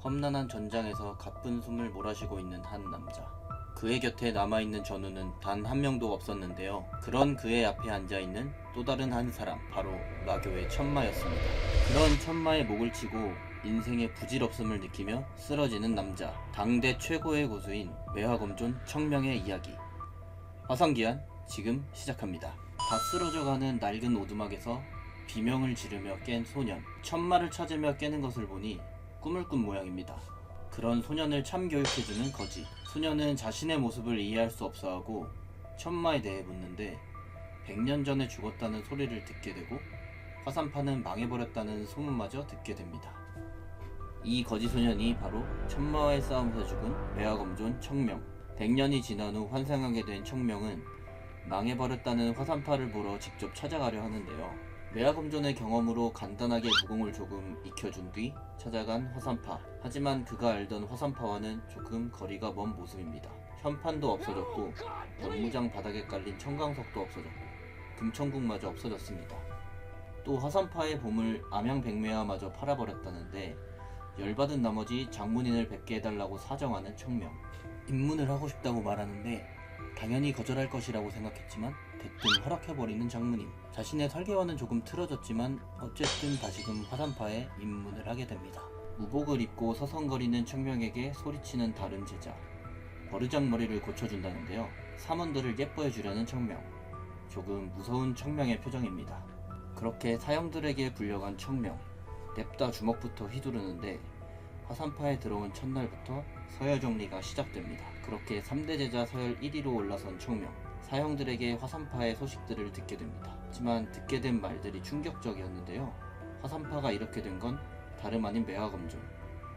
험난한 전장에서 가쁜 숨을 몰아쉬고 있는 한 남자. 그의 곁에 남아있는 전우는 단 한 명도 없었는데요. 그런 그의 앞에 앉아있는 또 다른 한 사람, 바로 마교의 천마였습니다. 그런 천마의 목을 치고 인생의 부질없음을 느끼며 쓰러지는 남자, 당대 최고의 고수인 매화검존 청명의 이야기. 화성기한 지금 시작합니다. 다 쓰러져가는 낡은 오두막에서 비명을 지르며 깬 소년, 천마를 찾으며 깨는 것을 보니 꿈을 꾼 모양입니다. 그런 소년을 참교육해주는 거지. 소년은 자신의 모습을 이해할 수 없어하고 천마에 대해 묻는데 100년 전에 죽었다는 소리를 듣게 되고 화산파는 망해버렸다는 소문마저 듣게 됩니다. 이 거지 소년이 바로 천마와의 싸움에서 죽은 매화검존 청명. 100년이 지난 후 환생하게 된 청명은 망해버렸다는 화산파를 보러 직접 찾아가려 하는데요. 매화검존의 경험으로 간단하게 무공을 조금 익혀준 뒤 찾아간 화산파. 하지만 그가 알던 화산파와는 조금 거리가 먼 모습입니다. 현판도 없어졌고 연무장 바닥에 깔린 청강석도 없어졌고 금천국마저 없어졌습니다. 또 화산파의 보물 암양백매화마저 팔아버렸다는데 열받은 나머지 장문인을 뵙게 해달라고 사정하는 청명. 입문을 하고 싶다고 말하는데 당연히 거절할 것이라고 생각했지만 대뜸 허락해버리는 장문인. 자신의 설계와는 조금 틀어졌지만 어쨌든 다시금 화산파에 입문을 하게 됩니다. 우복을 입고 서성거리는 청명에게 소리치는 다른 제자. 버르장머리를 고쳐준다는데요. 사원들을 예뻐해주려는 청명. 조금 무서운 청명의 표정입니다. 그렇게 사형들에게 불려간 청명. 냅다 주먹부터 휘두르는데 화산파에 들어온 첫날부터 서열 정리가 시작됩니다. 그렇게 3대 제자 서열 1위로 올라선 청명. 사형들에게 화산파의 소식들을 듣게 됩니다. 하지만 듣게 된 말들이 충격적이었는데요. 화산파가 이렇게 된 건 다름 아닌 매화검존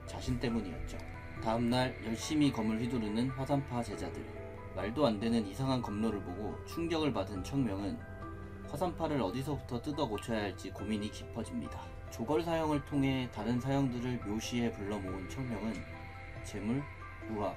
자신 때문이었죠. 다음날 열심히 검을 휘두르는 화산파 제자들. 말도 안 되는 이상한 검로를 보고 충격을 받은 청명은 화산파를 어디서부터 뜯어 고쳐야 할지 고민이 깊어집니다. 조걸 사형을 통해 다른 사형들을 묘시해 불러 모은 청명은 재물, 우화,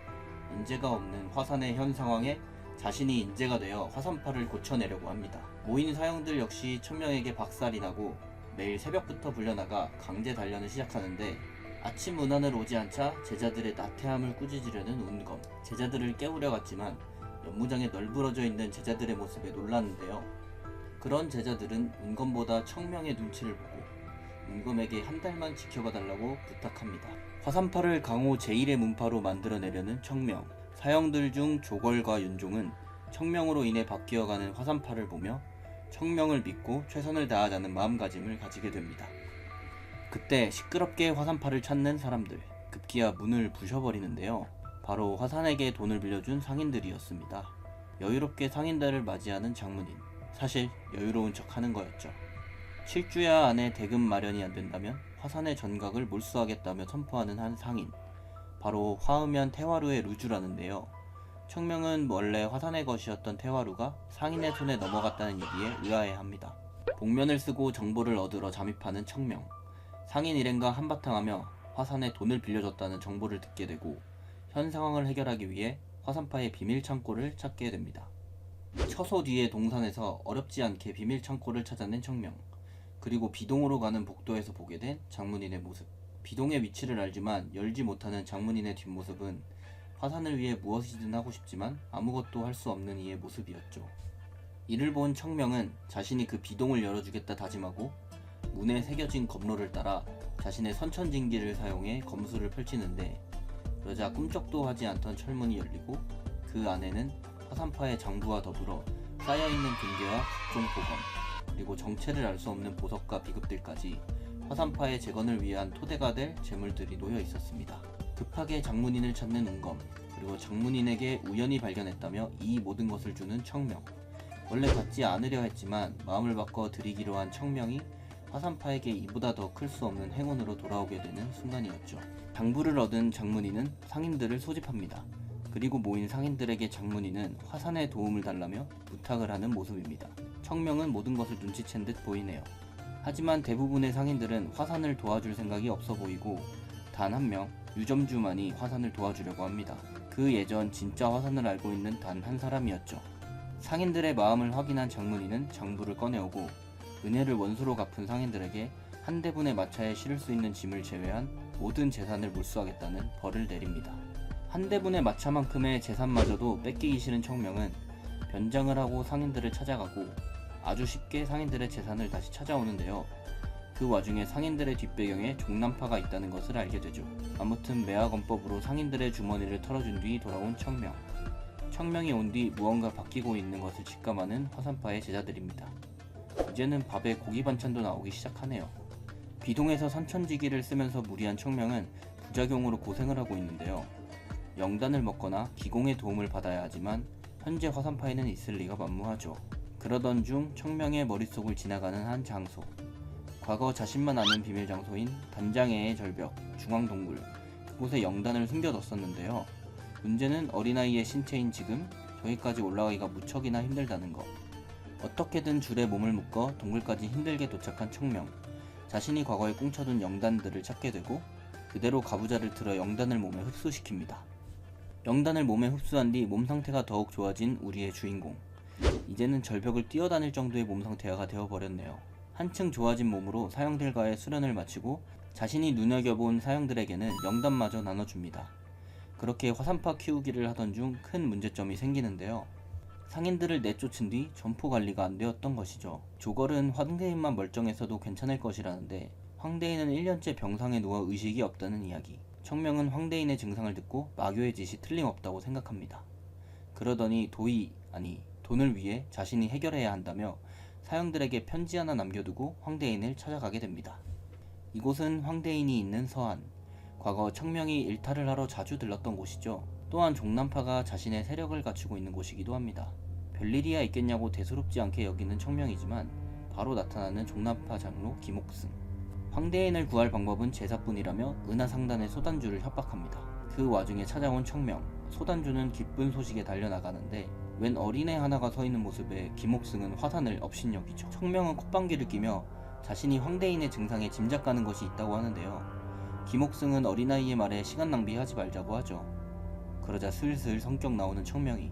인재가 없는 화산의 현 상황에 자신이 인재가 되어 화산파를 고쳐내려고 합니다. 모인 사형들 역시 청명에게 박살이 나고 매일 새벽부터 불려나가 강제 단련을 시작하는데 아침 문안을 오지 않자 제자들의 나태함을 꾸짖으려는 운검. 제자들을 깨우려 갔지만 연무장에 널브러져 있는 제자들의 모습에 놀랐는데요. 그런 제자들은 운검보다 청명의 눈치를 보고 운검에게 한 달만 지켜봐달라고 부탁합니다. 화산파를 강호 제1의 문파로 만들어내려는 청명. 사형들 중 조걸과 윤종은 청명으로 인해 바뀌어가는 화산파를 보며 청명을 믿고 최선을 다하자는 마음가짐을 가지게 됩니다. 그때 시끄럽게 화산파를 찾는 사람들. 급기야 문을 부셔버리는데요. 바로 화산에게 돈을 빌려준 상인들이었습니다. 여유롭게 상인들을 맞이하는 장문인. 사실 여유로운 척 하는 거였죠. 7주야 안에 대금 마련이 안 된다면 화산의 전각을 몰수하겠다며 선포하는 한 상인. 바로 화음연 태화루의 루주라는데요. 청명은 원래 화산의 것이었던 태화루가 상인의 손에 넘어갔다는 얘기에 의아해합니다. 복면을 쓰고 정보를 얻으러 잠입하는 청명. 상인 일행과 한바탕하며 화산에 돈을 빌려줬다는 정보를 듣게 되고 현 상황을 해결하기 위해 화산파의 비밀 창고를 찾게 됩니다. 처소 뒤의 동산에서 어렵지 않게 비밀 창고를 찾아낸 청명. 그리고 비동으로 가는 복도에서 보게 된 장문인의 모습. 비동의 위치를 알지만 열지 못하는 장문인의 뒷모습은 화산을 위해 무엇이든 하고 싶지만 아무것도 할 수 없는 이의 모습이었죠. 이를 본 청명은 자신이 그 비동을 열어주겠다 다짐하고 문에 새겨진 검로를 따라 자신의 선천징기를 사용해 검수를 펼치는데 그러자 꿈쩍도 하지 않던 철문이 열리고 그 안에는 화산파의 장부와 더불어 쌓여있는 금괴와 각종 보검, 그리고 정체를 알 수 없는 보석과 비급들까지 화산파의 재건을 위한 토대가 될 재물들이 놓여 있었습니다. 급하게 장문인을 찾는 운검, 그리고 장문인에게 우연히 발견했다며 이 모든 것을 주는 청명. 원래 받지 않으려 했지만 마음을 바꿔 드리기로 한 청명이 화산파에게 이보다 더 클 수 없는 행운으로 돌아오게 되는 순간이었죠. 당부를 얻은 장문인은 상인들을 소집합니다. 그리고 모인 상인들에게 장문인은 화산에 도움을 달라며 부탁을 하는 모습입니다. 청명은 모든 것을 눈치챈 듯 보이네요. 하지만 대부분의 상인들은 화산을 도와줄 생각이 없어 보이고 단 한 명, 유점주만이 화산을 도와주려고 합니다. 그 예전 진짜 화산을 알고 있는 단 한 사람이었죠. 상인들의 마음을 확인한 장문인은 장부를 꺼내오고 은혜를 원수로 갚은 상인들에게 한 대분의 마차에 실을 수 있는 짐을 제외한 모든 재산을 몰수하겠다는 벌을 내립니다. 한 대분의 마차만큼의 재산마저도 뺏기기 싫은 청명은 변장을 하고 상인들을 찾아가고 아주 쉽게 상인들의 재산을 다시 찾아오는데요. 그 와중에 상인들의 뒷배경에 종남파가 있다는 것을 알게 되죠. 아무튼 매화검법으로 상인들의 주머니를 털어준 뒤 돌아온 청명. 청명이 온 뒤 무언가 바뀌고 있는 것을 직감하는 화산파의 제자들입니다. 이제는 밥에 고기 반찬도 나오기 시작하네요. 비동에서 선천지기를 쓰면서 무리한 청명은 부작용으로 고생을 하고 있는데요. 영단을 먹거나 기공의 도움을 받아야 하지만 현재 화산파에는 있을 리가 만무하죠. 그러던 중 청명의 머릿속을 지나가는 한 장소. 과거 자신만 아는 비밀 장소인 단장애의 절벽, 중앙동굴, 그곳에 영단을 숨겨뒀었는데요. 문제는 어린아이의 신체인 지금 저기까지 올라가기가 무척이나 힘들다는 것. 어떻게든 줄에 몸을 묶어 동굴까지 힘들게 도착한 청명. 자신이 과거에 꽁쳐둔 영단들을 찾게 되고 그대로 가부좌를 틀어 영단을 몸에 흡수시킵니다. 영단을 몸에 흡수한 뒤 몸 상태가 더욱 좋아진 우리의 주인공. 이제는 절벽을 뛰어다닐 정도의 몸 상태가 되어버렸네요. 한층 좋아진 몸으로 사형들과의 수련을 마치고 자신이 눈여겨본 사형들에게는 영단마저 나눠줍니다. 그렇게 화산파 키우기를 하던 중 큰 문제점이 생기는데요. 상인들을 내쫓은 뒤 점포 관리가 안 되었던 것이죠. 조걸은 황대인만 멀쩡해서도 괜찮을 것이라는데 황대인은 1년째 병상에 누워 의식이 없다는 이야기. 청명은 황대인의 증상을 듣고 마교의 짓이 틀림없다고 생각합니다. 그러더니 돈을 위해 자신이 해결해야 한다며 사형들에게 편지 하나 남겨두고 황대인을 찾아가게 됩니다. 이곳은 황대인이 있는 서안. 과거 청명이 일탈을 하러 자주 들렀던 곳이죠. 또한 종남파가 자신의 세력을 갖추고 있는 곳이기도 합니다. 별일이야 있겠냐고 대수롭지 않게 여기는 청명이지만 바로 나타나는 종남파 장로 김옥승. 황대인을 구할 방법은 제사뿐이라며 은하상단의 소단주를 협박합니다. 그 와중에 찾아온 청명. 소단주는 기쁜 소식에 달려나가는데 웬 어린애 하나가 서 있는 모습에 김옥승은 화산을 업신여기죠. 청명은 콧방귀를 끼며 자신이 황대인의 증상에 짐작가는 것이 있다고 하는데요. 김옥승은 어린아이의 말에 시간 낭비하지 말자고 하죠. 그러자 슬슬 성격 나오는 청명이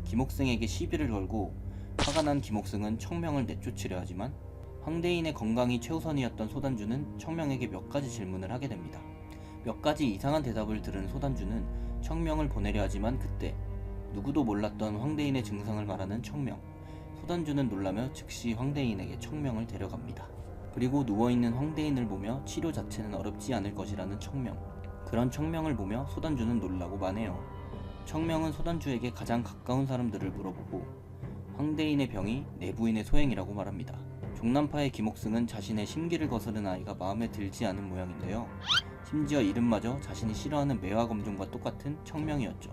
김옥승에게 시비를 걸고 화가 난 김옥승은 청명을 내쫓으려 하지만 황대인의 건강이 최우선이었던 소단주는 청명에게 몇 가지 질문을 하게 됩니다. 몇 가지 이상한 대답을 들은 소단주는 청명을 보내려 하지만 그때 누구도 몰랐던 황대인의 증상을 말하는 청명. 소단주는 놀라며 즉시 황대인에게 청명을 데려갑니다. 그리고 누워있는 황대인을 보며 치료 자체는 어렵지 않을 것이라는 청명. 그런 청명을 보며 소단주는 놀라고 마네요. 청명은 소단주에게 가장 가까운 사람들을 물어보고 황대인의 병이 내부인의 소행이라고 말합니다. 종남파의 김옥승은 자신의 심기를 거스른 아이가 마음에 들지 않은 모양인데요. 심지어 이름마저 자신이 싫어하는 매화검종과 똑같은 청명이었죠.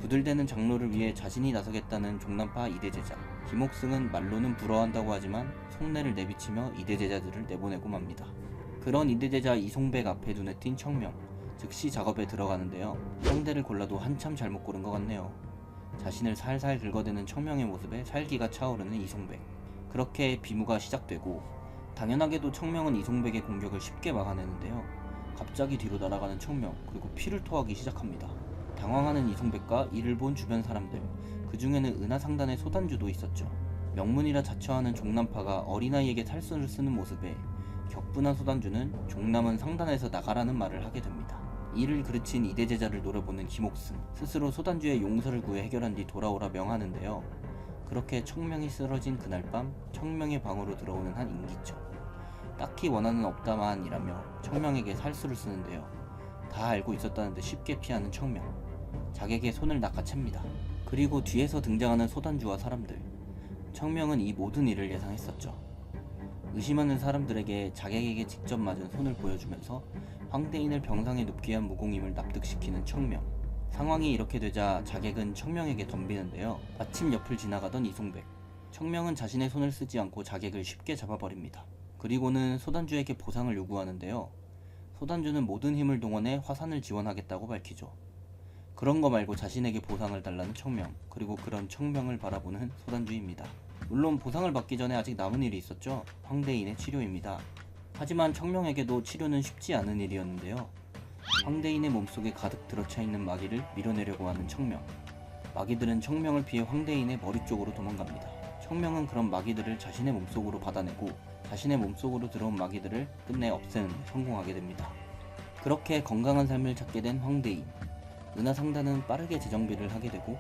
부들대는 장로를 위해 자신이 나서겠다는 종남파 이대제자. 김옥승은 말로는 부러워한다고 하지만 속내를 내비치며 이대제자들을 내보내고 맙니다. 그런 이대제자 이송백 앞에 눈에 띈 청명. 즉시 작업에 들어가는데요. 상대를 골라도 한참 잘못 고른 것 같네요. 자신을 살살 긁어대는 청명의 모습에 살기가 차오르는 이송백. 그렇게 비무가 시작되고 당연하게도 청명은 이송백의 공격을 쉽게 막아내는데요. 갑자기 뒤로 날아가는 청명, 그리고 피를 토하기 시작합니다. 당황하는 이송백과 이를 본 주변 사람들, 그 중에는 은하상단의 소단주도 있었죠. 명문이라 자처하는 종남파가 어린아이에게 탈수를 쓰는 모습에 격분한 소단주는 종남은 상단에서 나가라는 말을 하게 됩니다. 이를 그르친 이대제자를 노려보는 김옥승, 스스로 소단주의 용서를 구해 해결한 뒤 돌아오라 명하는데요. 그렇게 청명이 쓰러진 그날 밤 청명의 방으로 들어오는 한 인기척. 딱히 원한은 없다만이라며 청명에게 살수를 쓰는데요. 다 알고 있었다는데 쉽게 피하는 청명. 자객의 손을 낚아챕니다. 그리고 뒤에서 등장하는 소단주와 사람들. 청명은 이 모든 일을 예상했었죠. 의심하는 사람들에게 자객에게 직접 맞은 손을 보여주면서 황대인을 병상에 눕게 한 무공임을 납득시키는 청명. 상황이 이렇게 되자 자객은 청명에게 덤비는데요. 마침 옆을 지나가던 이송백. 청명은 자신의 손을 쓰지 않고 자객을 쉽게 잡아버립니다. 그리고는 소단주에게 보상을 요구하는데요. 소단주는 모든 힘을 동원해 화산을 지원하겠다고 밝히죠. 그런 거 말고 자신에게 보상을 달라는 청명, 그리고 그런 청명을 바라보는 소단주입니다. 물론 보상을 받기 전에 아직 남은 일이 있었죠. 황대인의 치료입니다. 하지만 청명에게도 치료는 쉽지 않은 일이었는데요. 황대인의 몸속에 가득 들어차 있는 마귀를 밀어내려고 하는 청명. 마귀들은 청명을 피해 황대인의 머리 쪽으로 도망갑니다. 청명은 그런 마귀들을 자신의 몸속으로 받아내고 자신의 몸속으로 들어온 마귀들을 끝내 없애는 데 성공하게 됩니다. 그렇게 건강한 삶을 찾게 된 황대인. 은하상단은 빠르게 재정비를 하게 되고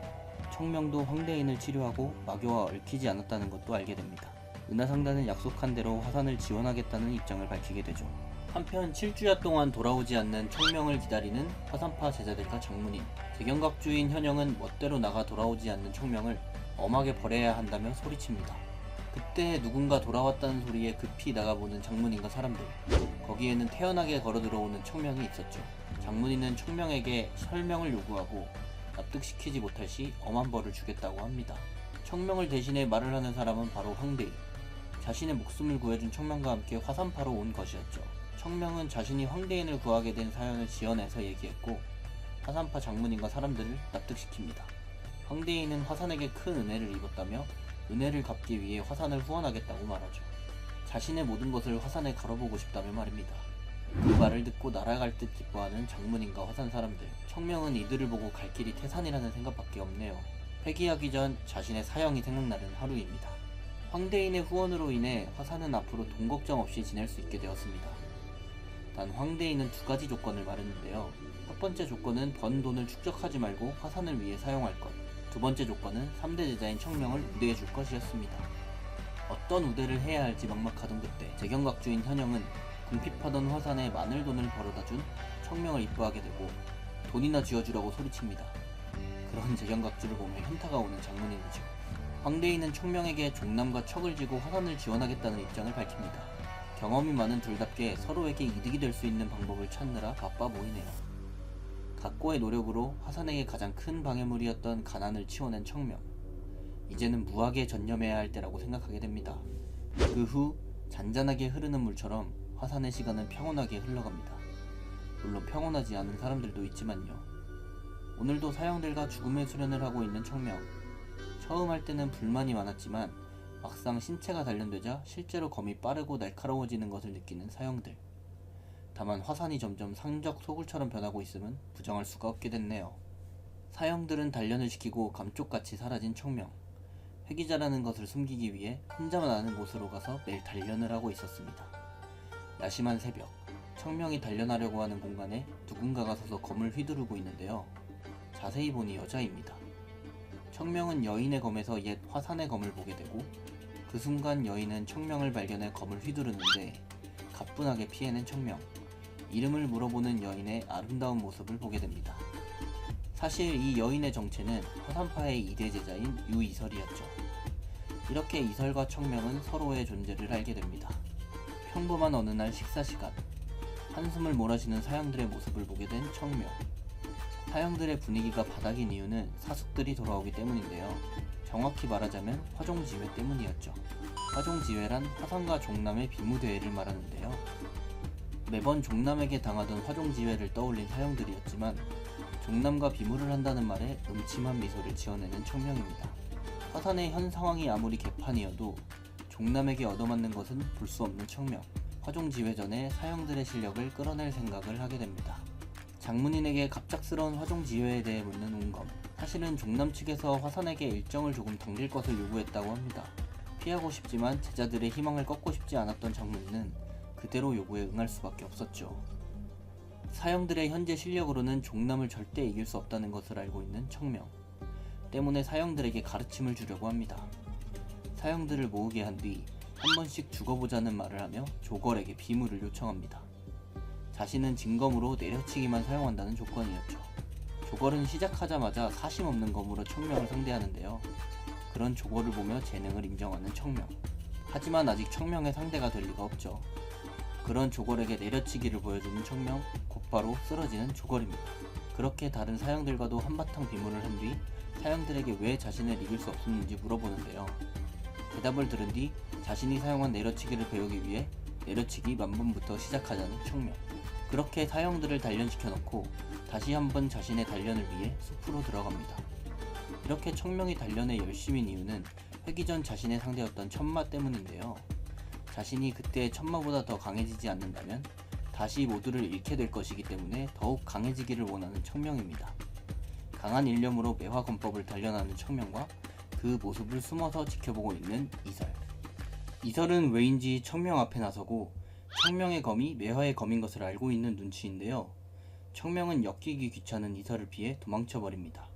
청명도 황대인을 치료하고 마교와 얽히지 않았다는 것도 알게 됩니다. 은하상단은 약속한 대로 화산을 지원하겠다는 입장을 밝히게 되죠. 한편 7주야 동안 돌아오지 않는 청명을 기다리는 화산파 제자들과 장문인, 재경각주인 현영은 멋대로 나가 돌아오지 않는 청명을 엄하게 벌해야 한다며 소리칩니다. 그때 누군가 돌아왔다는 소리에 급히 나가보는 장문인과 사람들, 거기에는 태연하게 걸어들어오는 청명이 있었죠. 장문인은 청명에게 설명을 요구하고 납득시키지 못할 시 엄한 벌을 주겠다고 합니다. 청명을 대신해 말을 하는 사람은 바로 황대인. 자신의 목숨을 구해준 청명과 함께 화산파로 온 것이었죠. 청명은 자신이 황대인을 구하게 된 사연을 지어내서 얘기했고 화산파 장문인과 사람들을 납득시킵니다. 황대인은 화산에게 큰 은혜를 입었다며 은혜를 갚기 위해 화산을 후원하겠다고 말하죠. 자신의 모든 것을 화산에 걸어보고 싶다며 말입니다. 그 말을 듣고 날아갈 듯 기뻐하는 장문인과 화산 사람들, 청명은 이들을 보고 갈 길이 태산이라는 생각밖에 없네요. 회귀하기 전 자신의 사형이 생각나는 하루입니다. 황대인의 후원으로 인해 화산은 앞으로 돈 걱정 없이 지낼 수 있게 되었습니다. 단 황대인은 두 가지 조건을 말했는데요. 첫 번째 조건은 번 돈을 축적하지 말고 화산을 위해 사용할 것, 두 번째 조건은 3대 제자인 청명을 우대해 줄 것이었습니다. 어떤 우대를 해야 할지 막막하던 그때 재경각주인 현영은 궁핍하던 화산에 마늘 돈을 벌어다 준 청명을 이뻐하게 되고 돈이나 쥐어주라고 소리칩니다. 그런 재경각주를 보며 현타가 오는 장문인이죠. 황대인은 청명에게 종남과 척을 지고 화산을 지원하겠다는 입장을 밝힙니다. 경험이 많은 둘답게 서로에게 이득이 될 수 있는 방법을 찾느라 바빠 보이네요. 각고의 노력으로 화산에게 가장 큰 방해물이었던 가난을 치워낸 청명. 이제는 무학에 전념해야 할 때라고 생각하게 됩니다. 그 후 잔잔하게 흐르는 물처럼 화산의 시간은 평온하게 흘러갑니다. 물론 평온하지 않은 사람들도 있지만요. 오늘도 사형들과 죽음의 수련을 하고 있는 청명. 처음 할 때는 불만이 많았지만 막상 신체가 단련되자 실제로 검이 빠르고 날카로워지는 것을 느끼는 사형들. 다만 화산이 점점 상적 소굴처럼 변하고 있음은 부정할 수가 없게 됐네요. 사형들은 단련을 시키고 감쪽같이 사라진 청명. 회기자라는 것을 숨기기 위해 혼자만 아는 곳으로 가서 매일 단련을 하고 있었습니다. 야심한 새벽, 청명이 단련하려고 하는 공간에 누군가가 서서 검을 휘두르고 있는데요. 자세히 보니 여자입니다. 청명은 여인의 검에서 옛 화산의 검을 보게 되고 그 순간 여인은 청명을 발견해 검을 휘두르는데 가뿐하게 피해낸 청명. 이름을 물어보는 여인의 아름다운 모습을 보게 됩니다. 사실 이 여인의 정체는 화산파의 2대 제자인 유이설이었죠. 이렇게 이설과 청명은 서로의 존재를 알게 됩니다. 평범한 어느 날 식사 시간, 한숨을 몰아쉬는 사형들의 모습을 보게 된 청명. 사형들의 분위기가 바닥인 이유는 사숙들이 돌아오기 때문인데요. 정확히 말하자면 화종지회 때문이었죠. 화종지회란 화산과 종남의 비무대회를 말하는데요. 매번 종남에게 당하던 화종지회를 떠올린 사형들이었지만 종남과 비무를 한다는 말에 음침한 미소를 지어내는 청명입니다. 화산의 현 상황이 아무리 개판이어도 종남에게 얻어맞는 것은 볼 수 없는 청명. 화종지회 전에 사형들의 실력을 끌어낼 생각을 하게 됩니다. 장문인에게 갑작스러운 화종지회에 대해 묻는 운검. 사실은 종남 측에서 화산에게 일정을 조금 당길 것을 요구했다고 합니다. 피하고 싶지만 제자들의 희망을 꺾고 싶지 않았던 장문인은 그대로 요구에 응할 수밖에 없었죠. 사형들의 현재 실력으로는 종남을 절대 이길 수 없다는 것을 알고 있는 청명. 때문에 사형들에게 가르침을 주려고 합니다. 사형들을 모으게 한 뒤 한 번씩 죽어보자는 말을 하며 조걸에게 비무를 요청합니다. 자신은 진검으로 내려치기만 사용한다는 조건이었죠. 조걸은 시작하자마자 사심없는 검으로 청명을 상대하는데요. 그런 조걸을 보며 재능을 인정하는 청명. 하지만 아직 청명의 상대가 될 리가 없죠. 그런 조걸에게 내려치기를 보여주는 청명, 곧바로 쓰러지는 조걸입니다. 그렇게 다른 사형들과도 한바탕 비무를 한 뒤 사형들에게 왜 자신을 이길 수 없었는지 물어보는데요. 대답을 들은 뒤 자신이 사용한 내려치기를 배우기 위해 내려치기 만번부터 시작하자는 청명. 그렇게 사형들을 단련시켜 놓고 다시 한번 자신의 단련을 위해 숲으로 들어갑니다. 이렇게 청명이 단련에 열심인 이유는 회기 전 자신의 상대였던 천마 때문인데요. 자신이 그때의 천마보다 더 강해지지 않는다면 다시 모두를 잃게 될 것이기 때문에 더욱 강해지기를 원하는 청명입니다. 강한 일념으로 매화검법을 단련하는 청명과 그 모습을 숨어서 지켜보고 있는 이설. 이설은 왜인지 청명 앞에 나서고 청명의 검이 매화의 검인 것을 알고 있는 눈치인데요. 청명은 엮이기 귀찮은 이설을 피해 도망쳐버립니다.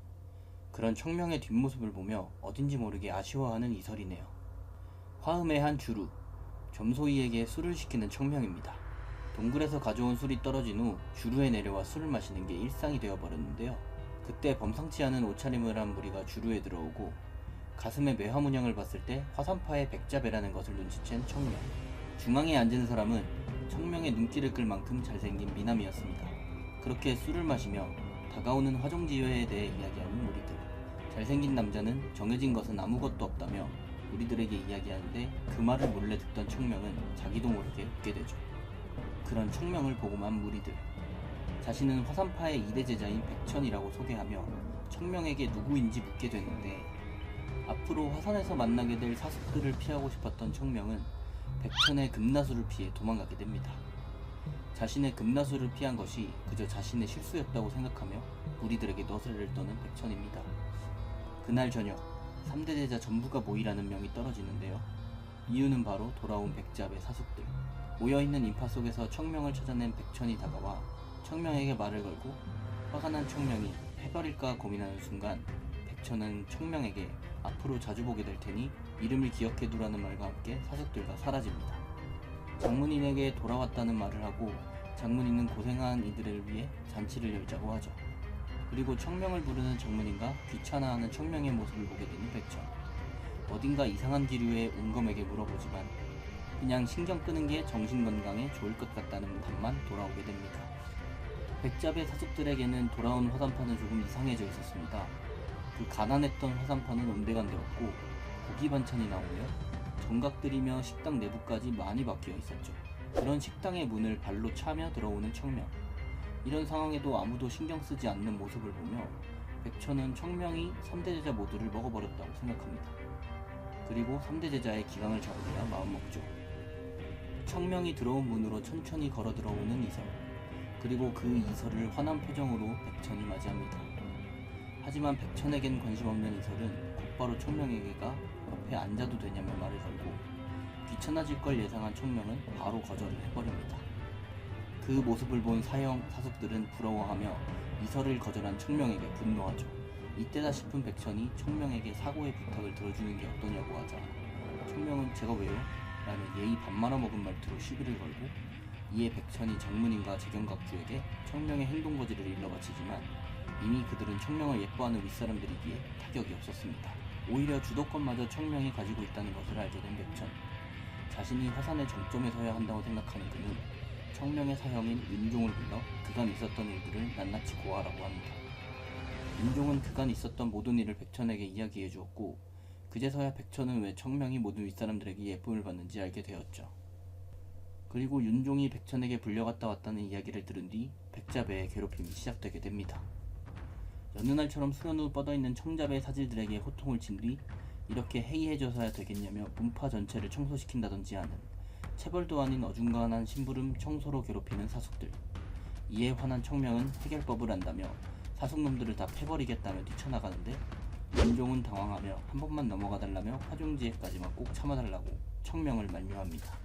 그런 청명의 뒷모습을 보며 어딘지 모르게 아쉬워하는 이설이네요. 화음의 한 주루, 점소이에게 술을 시키는 청명입니다. 동굴에서 가져온 술이 떨어진 후 주루에 내려와 술을 마시는 게 일상이 되어버렸는데요. 그때 범상치 않은 옷차림을 한 무리가 주루에 들어오고 가슴에 매화 문양을 봤을 때 화산파의 백자배라는 것을 눈치챈 청명. 중앙에 앉은 사람은 청명의 눈길을 끌 만큼 잘생긴 미남이었습니다. 그렇게 술을 마시며 다가오는 화종지회에 대해 이야기하는 무리들. 잘생긴 남자는 정해진 것은 아무것도 없다며 우리들에게 이야기하는데 그 말을 몰래 듣던 청명은 자기도 모르게 웃게 되죠. 그런 청명을 보고만 무리들. 자신은 화산파의 2대 제자인 백천이라고 소개하며 청명에게 누구인지 묻게 되는데 앞으로 화산에서 만나게 될 사숙들을 피하고 싶었던 청명은 백천의 금나수를 피해 도망가게 됩니다. 자신의 금나수를 피한 것이 그저 자신의 실수였다고 생각하며 무리들에게 너스레를 떠는 백천입니다. 그날 저녁 3대 제자 전부가 모이라는 명이 떨어지는데요. 이유는 바로 돌아온 백잡의 사숙들. 모여있는 인파 속에서 청명을 찾아낸 백천이 다가와 청명에게 말을 걸고 화가 난 청명이 해버릴까 고민하는 순간 백천은 청명에게 앞으로 자주 보게 될 테니 이름을 기억해두라는 말과 함께 사숙들과 사라집니다. 장문인에게 돌아왔다는 말을 하고 장문인은 고생한 이들을 위해 잔치를 열자고 하죠. 그리고 청명을 부르는 장문인과 귀찮아하는 청명의 모습을 보게 되는 백천. 어딘가 이상한 기류의 운검에게 물어보지만 그냥 신경 끄는 게 정신건강에 좋을 것 같다는 답만 돌아오게 됩니다. 백잡의 사숙들에게는 돌아온 화산파는 조금 이상해져 있었습니다. 그 가난했던 화산파는 온데간데없고 고기 반찬이 나오며 정각들이며 식당 내부까지 많이 바뀌어 있었죠. 그런 식당의 문을 발로 차며 들어오는 청명. 이런 상황에도 아무도 신경 쓰지 않는 모습을 보며 백천은 청명이 3대 제자 모두를 먹어버렸다고 생각합니다. 그리고 3대 제자의 기강을 잡으려 마음먹죠. 청명이 들어온 문으로 천천히 걸어 들어오는 이설. 그리고 그 이설을 환한 표정으로 백천이 맞이합니다. 하지만 백천에겐 관심 없는 이설은 곧바로 청명에게가 옆에 앉아도 되냐며 말을 걸고 귀찮아질 걸 예상한 청명은 바로 거절을 해버립니다. 그 모습을 본 사형 사숙들은 부러워하며 이설을 거절한 청명에게 분노하죠. 이때다 싶은 백천이 청명에게 사고의 부탁을 들어주는 게 어떠냐고 하자 청명은 제가 왜요? 라는 예의 밥 말아먹은 말투로 시비를 걸고 이에 백천이 장문인과 재경각주에게 청명의 행동거지를 일러바치지만 이미 그들은 청명을 예뻐하는 윗사람들이기에 타격이 없었습니다. 오히려 주도권마저 청명이 가지고 있다는 것을 알게 된 백천. 자신이 화산의 정점에 서야 한다고 생각하는 그는 청명의 사형인 윤종을 불러 그간 있었던 일들을 낱낱이 고하라고 합니다. 윤종은 그간 있었던 모든 일을 백천에게 이야기해 주었고 그제서야 백천은 왜 청명이 모든 윗사람들에게 예쁨을 받는지 알게 되었죠. 그리고 윤종이 백천에게 불려갔다 왔다는 이야기를 들은 뒤 백잡의 괴롭힘이 시작되게 됩니다. 여느 날처럼 수면 후 뻗어있는 청잡의 사질들에게 호통을 친 뒤 이렇게 해이해져서야 되겠냐며 문파 전체를 청소시킨다든지 하는 체벌도 아닌 어중간한 심부름 청소로 괴롭히는 사숙들. 이에 화난 청명은 해결법을 안다며 사숙놈들을 다 패버리겠다며 뛰쳐나가는데 윤종은 당황하며 한 번만 넘어가달라며 화종지에까지만 꼭 참아달라고 청명을 만류합니다.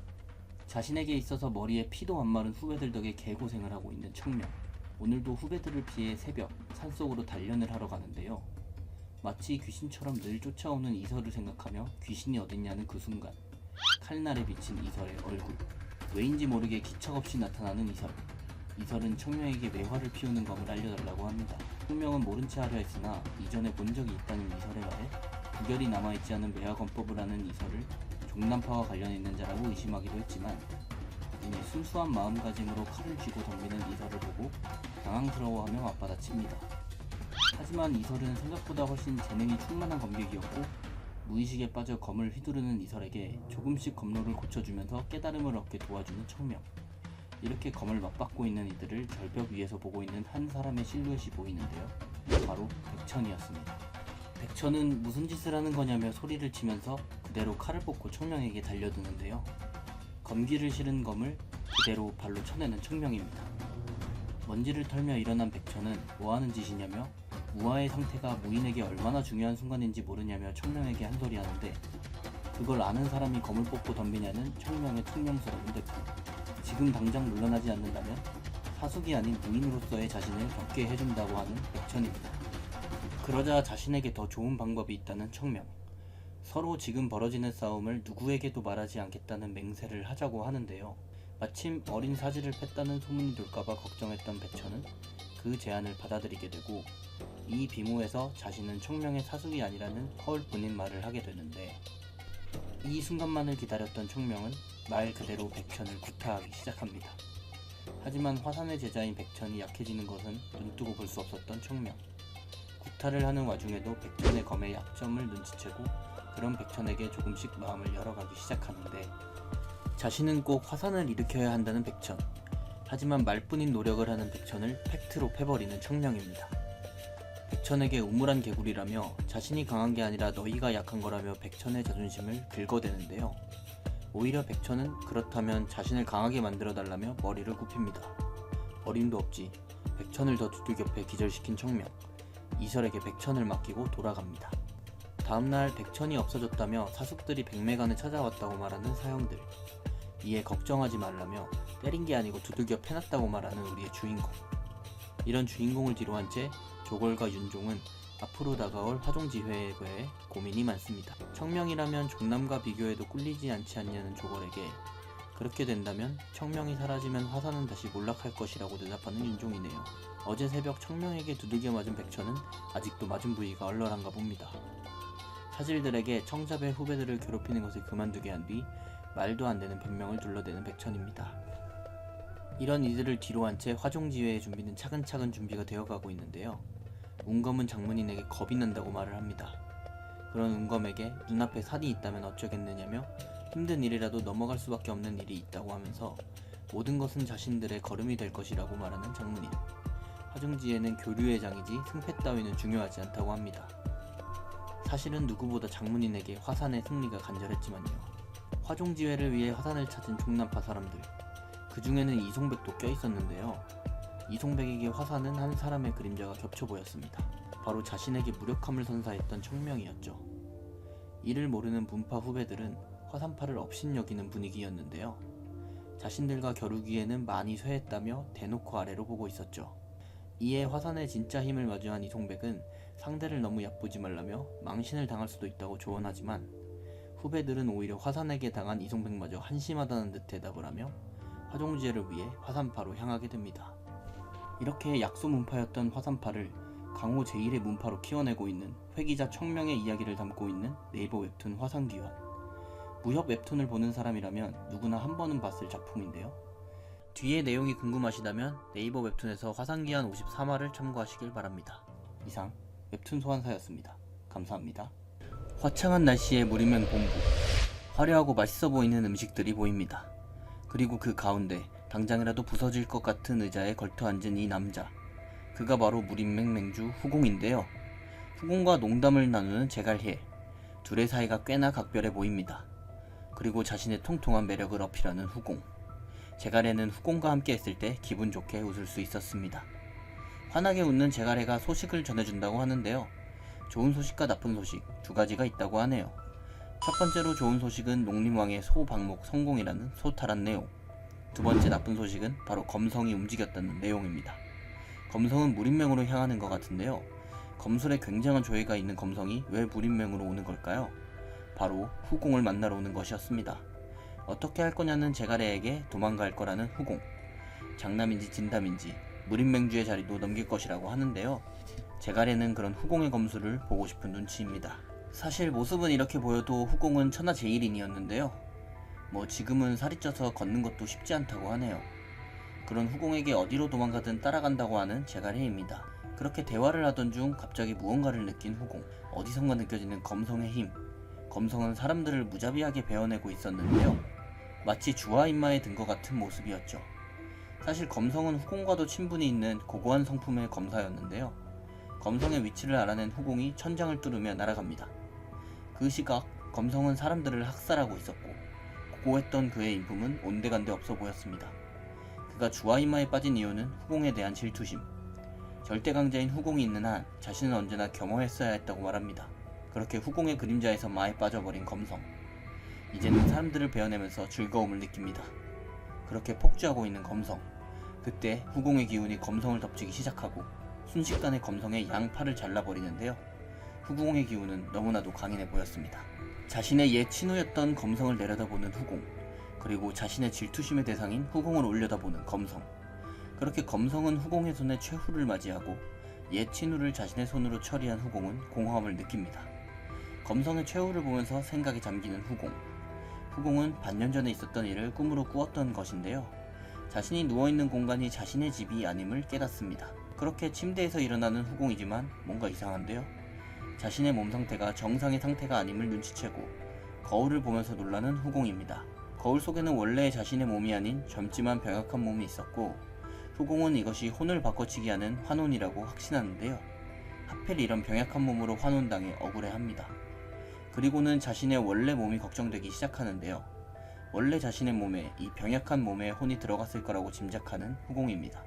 자신에게 있어서 머리에 피도 안 마른 후배들 덕에 개고생을 하고 있는 청명. 오늘도 후배들을 피해 새벽 산속으로 단련을 하러 가는데요. 마치 귀신처럼 늘 쫓아오는 이설을 생각하며 귀신이 어딨냐는 그 순간 칼날에 비친 이설의 얼굴. 왜인지 모르게 기척없이 나타나는 이설. 이설은 청명에게 매화를 피우는 검을 알려달라고 합니다. 청명은 모른 채 하려 했으나 이전에 본 적이 있다는 이설의 말에 구결이 남아있지 않은 매화검법을 하는 이설을 종남파와 관련 있는 자라고 의심하기도 했지만 이내 순수한 마음가짐으로 칼을 쥐고 덤비는 이설을 보고 당황스러워하며 맞받아칩니다. 하지만 이설은 생각보다 훨씬 재능이 충만한 검객이었고 무의식에 빠져 검을 휘두르는 이설에게 조금씩 검로를 고쳐주면서 깨달음을 얻게 도와주는 청명. 이렇게 검을 맞받고 있는 이들을 절벽 위에서 보고 있는 한 사람의 실루엣이 보이는데요. 바로 백천이었습니다. 백천은 무슨 짓을 하는 거냐며 소리를 치면서 그대로 칼을 뽑고 청명에게 달려드는데요. 검기를 실은 검을 그대로 발로 쳐내는 청명입니다. 먼지를 털며 일어난 백천은 뭐하는 짓이냐며 우아의 상태가 무인에게 얼마나 중요한 순간인지 모르냐며 청명에게 한 소리 하는데 그걸 아는 사람이 검을 뽑고 덤비냐는 청명의 퉁명스러운 대표. 지금 당장 물러나지 않는다면 사숙이 아닌 무인으로서의 자신을 겪게 해준다고 하는 백천입니다. 그러자 자신에게 더 좋은 방법이 있다는 청명. 서로 지금 벌어지는 싸움을 누구에게도 말하지 않겠다는 맹세를 하자고 하는데요. 마침 어린 사지를 팼다는 소문이 돌까봐 걱정했던 백천은 그 제안을 받아들이게 되고 이 비모에서 자신은 청명의 사숙이 아니라는 허울뿐인 말을 하게 되는데 이 순간만을 기다렸던 청명은 말 그대로 백천을 구타하기 시작합니다. 하지만 화산의 제자인 백천이 약해지는 것은 눈뜨고 볼 수 없었던 청명. 구타를 하는 와중에도 백천의 검의 약점을 눈치채고 그런 백천에게 조금씩 마음을 열어가기 시작하는데 자신은 꼭 화산을 일으켜야 한다는 백천. 하지만 말뿐인 노력을 하는 백천을 팩트로 패버리는 청명입니다. 백천에게 우물한 개구리라며 자신이 강한 게 아니라 너희가 약한 거라며 백천의 자존심을 긁어대는데요. 오히려 백천은 그렇다면 자신을 강하게 만들어달라며 머리를 굽힙니다. 어림도 없지. 백천을 더 두들겨 패 기절시킨 청명. 이설에게 백천을 맡기고 돌아갑니다. 다음날 백천이 없어졌다며 사숙들이 백매간을 찾아왔다고 말하는 사형들. 이에 걱정하지 말라며 때린 게 아니고 두들겨 패놨다고 말하는 우리의 주인공. 이런 주인공을 뒤로한 채 조걸과 윤종은 앞으로 다가올 화종지회에 대해 고민이 많습니다. 청명이라면 종남과 비교해도 꿀리지 않지 않냐는 조걸에게 그렇게 된다면 청명이 사라지면 화산은 다시 몰락할 것이라고 대답하는 윤종이네요. 어제 새벽 청명에게 두들겨 맞은 백천은 아직도 맞은 부위가 얼얼한가 봅니다. 사질들에게 청잡의 후배들을 괴롭히는 것을 그만두게 한 뒤 말도 안 되는 변명을 둘러대는 백천입니다. 이런 이들을 뒤로한 채 화종지회의 준비는 차근차근 준비가 되어가고 있는데요. 운검은 장문인에게 겁이 난다고 말을 합니다. 그런 운검에게 눈앞에 산이 있다면 어쩌겠느냐며 힘든 일이라도 넘어갈 수밖에 없는 일이 있다고 하면서 모든 것은 자신들의 걸음이 될 것이라고 말하는 장문인. 화종지회는 교류의 장이지 승패 따위는 중요하지 않다고 합니다. 사실은 누구보다 장문인에게 화산의 승리가 간절했지만요. 화종지회를 위해 화산을 찾은 중남파 사람들. 그 중에는 이송백도 껴있었는데요. 이송백에게 화산은 한 사람의 그림자가 겹쳐 보였습니다. 바로 자신에게 무력함을 선사했던 청명이었죠. 이를 모르는 문파 후배들은 화산파를 업신여기는 분위기였는데요. 자신들과 겨루기에는 많이 쇠했다며 대놓고 아래로 보고 있었죠. 이에 화산의 진짜 힘을 마주한 이송백은 상대를 너무 얕보지 말라며 망신을 당할 수도 있다고 조언하지만 후배들은 오히려 화산에게 당한 이송백마저 한심하다는 듯 대답을 하며 화종지회를 위해 화산파로 향하게 됩니다. 이렇게 약소문파였던 화산파를 강호 제1의 문파로 키워내고 있는 회기자 청명의 이야기를 담고 있는 네이버 웹툰 화산귀환. 무협 웹툰을 보는 사람이라면 누구나 한 번은 봤을 작품인데요. 뒤에 내용이 궁금하시다면 네이버 웹툰에서 화산귀환 54화를 참고하시길 바랍니다. 이상 웹툰 소환사였습니다. 감사합니다. 화창한 날씨에 무리면 본부. 화려하고 맛있어 보이는 음식들이 보입니다. 그리고 그 가운데 당장이라도 부서질 것 같은 의자에 걸터 앉은 이 남자. 그가 바로 무림맹 맹주 후공인데요. 후공과 농담을 나누는 제갈해. 둘의 사이가 꽤나 각별해 보입니다. 그리고 자신의 통통한 매력을 어필하는 후공. 제갈해는 후공과 함께 했을 때 기분 좋게 웃을 수 있었습니다. 환하게 웃는 제갈해가 소식을 전해준다고 하는데요. 좋은 소식과 나쁜 소식 두 가지가 있다고 하네요. 첫 번째로 좋은 소식은 농림왕의 소방목 성공이라는 소탈한 내용. 두 번째 나쁜 소식은 바로 검성이 움직였다는 내용입니다. 검성은 무림맹으로 향하는 것 같은데요. 검술에 굉장한 조예가 있는 검성이 왜 무림맹으로 오는 걸까요? 바로 후공을 만나러 오는 것이었습니다. 어떻게 할 거냐는 제갈해에게 도망갈 거라는 후공. 장남인지 진담인지 무림맹주의 자리도 넘길 것이라고 하는데요. 제갈해는 그런 후공의 검술을 보고 싶은 눈치입니다. 사실 모습은 이렇게 보여도 후공은 천하제일인이었는데요. 지금은 살이 쪄서 걷는 것도 쉽지 않다고 하네요. 그런 후공에게 어디로 도망가든 따라간다고 하는 제갈해입니다. 그렇게 대화를 하던 중 갑자기 무언가를 느낀 후공. 어디선가 느껴지는 검성의 힘. 검성은 사람들을 무자비하게 베어내고 있었는데요. 마치 주화인마에 든 것 같은 모습이었죠. 사실 검성은 후공과도 친분이 있는 고고한 성품의 검사였는데요. 검성의 위치를 알아낸 후공이 천장을 뚫으며 날아갑니다. 그 시각 검성은 사람들을 학살하고 있었고 고고했던 그의 인품은 온데간데 없어 보였습니다. 그가 주화인마에 빠진 이유는 후공에 대한 질투심. 절대 강자인 후공이 있는 한 자신은 언제나 겸허했어야 했다고 말합니다. 그렇게 후공의 그림자에서 마에 빠져버린 검성. 이제는 사람들을 베어내면서 즐거움을 느낍니다. 그렇게 폭주하고 있는 검성. 그때 후공의 기운이 검성을 덮치기 시작하고 순식간에 검성의 양팔을 잘라버리는데요. 후공의 기운은 너무나도 강인해 보였습니다. 자신의 옛 친우였던 검성을 내려다보는 후공, 그리고 자신의 질투심의 대상인 후공을 올려다보는 검성. 그렇게 검성은 후공의 손에 최후를 맞이하고 옛 친우를 자신의 손으로 처리한 후공은 공허함을 느낍니다. 검성의 최후를 보면서 생각에 잠기는 후공. 후공은 반년 전에 있었던 일을 꿈으로 꾸었던 것인데요. 자신이 누워있는 공간이 자신의 집이 아님을 깨닫습니다. 그렇게 침대에서 일어나는 후공이지만 뭔가 이상한데요. 자신의 몸 상태가 정상의 상태가 아님을 눈치채고 거울을 보면서 놀라는 후공입니다. 거울 속에는 원래 자신의 몸이 아닌 젊지만 병약한 몸이 있었고, 후공은 이것이 혼을 바꿔치기 하는 환혼이라고 확신하는데요. 하필 이런 병약한 몸으로 환혼당해 억울해합니다. 그리고는 자신의 원래 몸이 걱정되기 시작하는데요. 원래 자신의 몸에 이 병약한 몸에 혼이 들어갔을 거라고 짐작하는 후공입니다.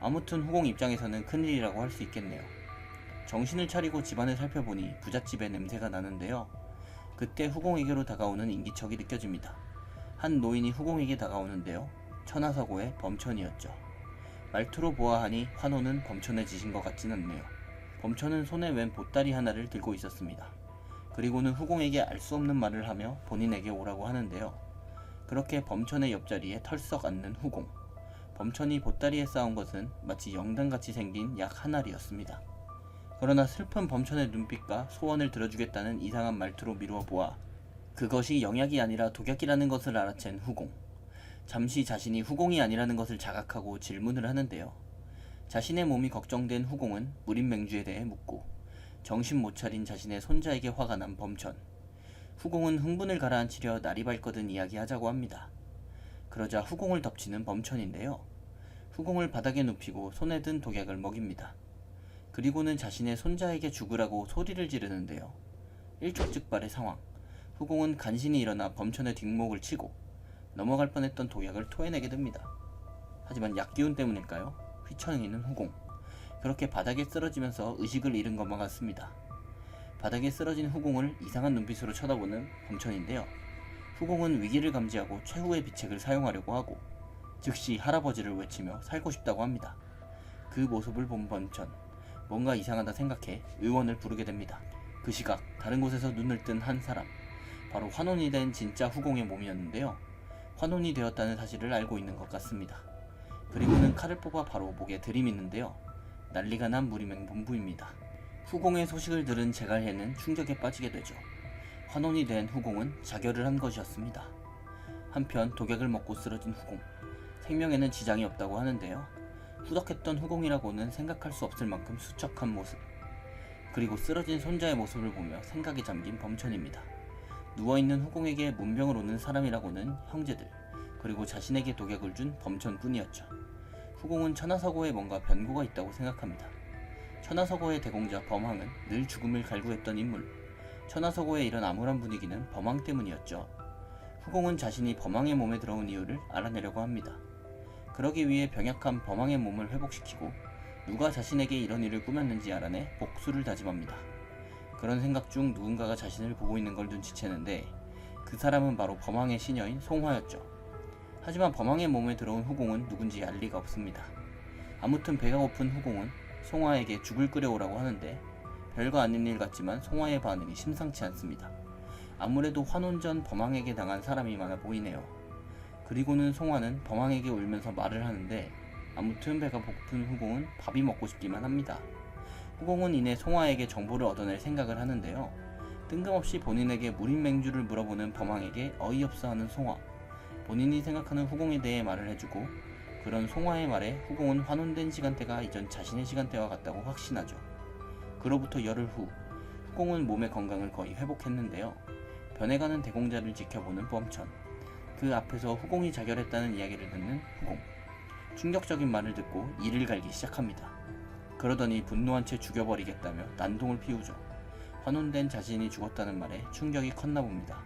아무튼 후공 입장에서는 큰일이라고 할 수 있겠네요. 정신을 차리고 집안을 살펴보니 부잣집의 냄새가 나는데요. 그때 후공에게로 다가오는 인기척이 느껴집니다. 한 노인이 후공에게 다가오는데요. 천하서고의 범천이었죠. 말투로 보아하니 환호는 범천의 짓인 것 같진 않네요. 범천은 손에 웬 보따리 하나를 들고 있었습니다. 그리고는 후공에게 알 수 없는 말을 하며 본인에게 오라고 하는데요. 그렇게 범천의 옆자리에 털썩 앉는 후공. 범천이 보따리에 쌓은 것은 마치 영단같이 생긴 약 한 알이었습니다. 그러나 슬픈 범천의 눈빛과 소원을 들어주겠다는 이상한 말투로 미루어 보아 그것이 영약이 아니라 독약이라는 것을 알아챈 후공. 잠시 자신이 후공이 아니라는 것을 자각하고 질문을 하는데요. 자신의 몸이 걱정된 후공은 무린맹주에 대해 묻고 정신 못 차린 자신의 손자에게 화가 난 범천. 후공은 흥분을 가라앉히려 날이 밝거든 이야기하자고 합니다. 그러자 후공을 덮치는 범천인데요. 후공을 바닥에 눕히고 손에 든 독약을 먹입니다. 그리고는 자신의 손자에게 죽으라고 소리를 지르는데요. 일촉즉발의 상황. 후공은 간신히 일어나 범천의 뒷목을 치고 넘어갈 뻔했던 독약을 토해내게 됩니다. 하지만 약기운 때문일까요? 휘청이는 후공. 그렇게 바닥에 쓰러지면서 의식을 잃은 것만 같습니다. 바닥에 쓰러진 후공을 이상한 눈빛으로 쳐다보는 범천인데요. 후공은 위기를 감지하고 최후의 비책을 사용하려고 하고 즉시 할아버지를 외치며 살고 싶다고 합니다. 그 모습을 본 범천. 뭔가 이상하다 생각해 의원을 부르게 됩니다. 그 시각 다른 곳에서 눈을 뜬 한 사람. 바로 환혼이 된 진짜 후공의 몸이었는데요. 환혼이 되었다는 사실을 알고 있는 것 같습니다. 그리고는 칼을 뽑아 바로 목에 들이미는데요. 난리가 난 무리맹 본부입니다. 후공의 소식을 들은 제갈해는 충격에 빠지게 되죠. 환혼이 된 후공은 자결을 한 것이었습니다. 한편 독약을 먹고 쓰러진 후공. 생명에는 지장이 없다고 하는데요. 후덕했던 후공이라고는 생각할 수 없을 만큼 수척한 모습. 그리고 쓰러진 손자의 모습을 보며 생각에 잠긴 범천입니다. 누워있는 후공에게 문병을 오는 사람이라고는 형제들, 그리고 자신에게 독약을 준 범천뿐이었죠. 후공은 천하서고에 뭔가 변고가 있다고 생각합니다. 천하서고의 대공자 범황은 늘 죽음을 갈구했던 인물. 천하서고의 이런 암울한 분위기는 범황 때문이었죠. 후공은 자신이 범황의 몸에 들어온 이유를 알아내려고 합니다. 그러기 위해 병약한 범황의 몸을 회복시키고 누가 자신에게 이런 일을 꾸몄는지 알아내 복수를 다짐합니다. 그런 생각 중 누군가가 자신을 보고 있는 걸 눈치채는데 그 사람은 바로 범황의 시녀인 송화였죠. 하지만 범황의 몸에 들어온 후공은 누군지 알 리가 없습니다. 아무튼 배가 고픈 후공은 송화에게 죽을 끓여오라고 하는데 별거 아닌 일 같지만 송화의 반응이 심상치 않습니다. 아무래도 환혼 전 범황에게 당한 사람이 많아 보이네요. 그리고는 송화는 범황에게 울면서 말을 하는데 아무튼 배가 고픈 후공은 밥이 먹고 싶기만 합니다. 후공은 이내 송화에게 정보를 얻어낼 생각을 하는데요. 뜬금없이 본인에게 무린맹주를 물어보는 범황에게 어이없어하는 송화. 본인이 생각하는 후공에 대해 말을 해주고 그런 송화의 말에 후공은 환혼된 시간대가 이전 자신의 시간대와 같다고 확신하죠. 그로부터 열흘 후 후공은 몸의 건강을 거의 회복했는데요. 변해가는 대공자를 지켜보는 범천. 그 앞에서 후공이 자결했다는 이야기를 듣는 후공. 충격적인 말을 듣고 이를 갈기 시작합니다. 그러더니 분노한 채 죽여버리겠다며 난동을 피우죠. 환혼된 자신이 죽었다는 말에 충격이 컸나 봅니다.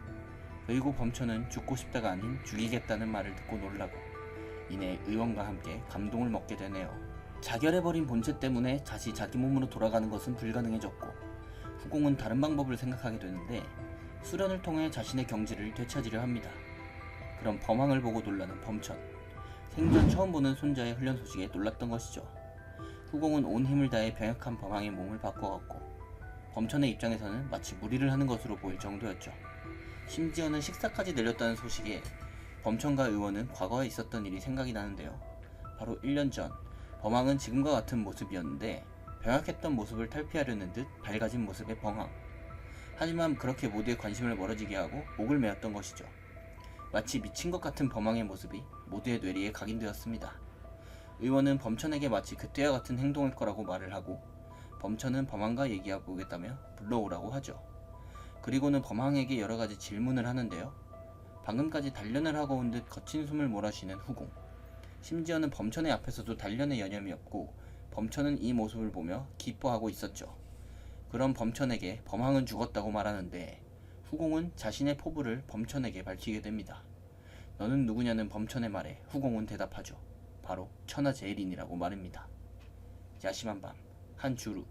그리고 범천은 죽고 싶다가 아닌 죽이겠다는 말을 듣고 놀라고 이내 의원과 함께 감동을 먹게 되네요. 자결해버린 본체 때문에 다시 자기 몸으로 돌아가는 것은 불가능해졌고 후공은 다른 방법을 생각하게 되는데 수련을 통해 자신의 경지를 되찾으려 합니다. 그럼 범황을 보고 놀라는 범천. 생전 처음 보는 손자의 훈련 소식에 놀랐던 것이죠. 후공은 온 힘을 다해 병약한 범항의 몸을 바꿔갔고 범천의 입장에서는 마치 무리를 하는 것으로 보일 정도였죠. 심지어는 식사까지 내렸다는 소식에 범천과 의원은 과거에 있었던 일이 생각이 나는데요. 바로 1년 전 범항은 지금과 같은 모습이었는데 병약했던 모습을 탈피하려는 듯 밝아진 모습의 범항. 하지만 그렇게 모두의 관심을 멀어지게 하고 목을 메었던 것이죠. 마치 미친 것 같은 범항의 모습이 모두의 뇌리에 각인되었습니다. 의원은 범천에게 마치 그때와 같은 행동일 거라고 말을 하고 범천은 범항과 얘기하고 오겠다며 불러오라고 하죠. 그리고는 범항에게 여러가지 질문을 하는데요. 방금까지 단련을 하고 온 듯 거친 숨을 몰아쉬는 후공. 심지어는 범천의 앞에서도 단련의 여념이 없고 범천은 이 모습을 보며 기뻐하고 있었죠. 그런 범천에게 범항은 죽었다고 말하는데 후공은 자신의 포부를 범천에게 밝히게 됩니다. 너는 누구냐는 범천의 말에 후공은 대답하죠. 바로 천하제일인이라고 말입니다. 야심한 밤, 한 주루,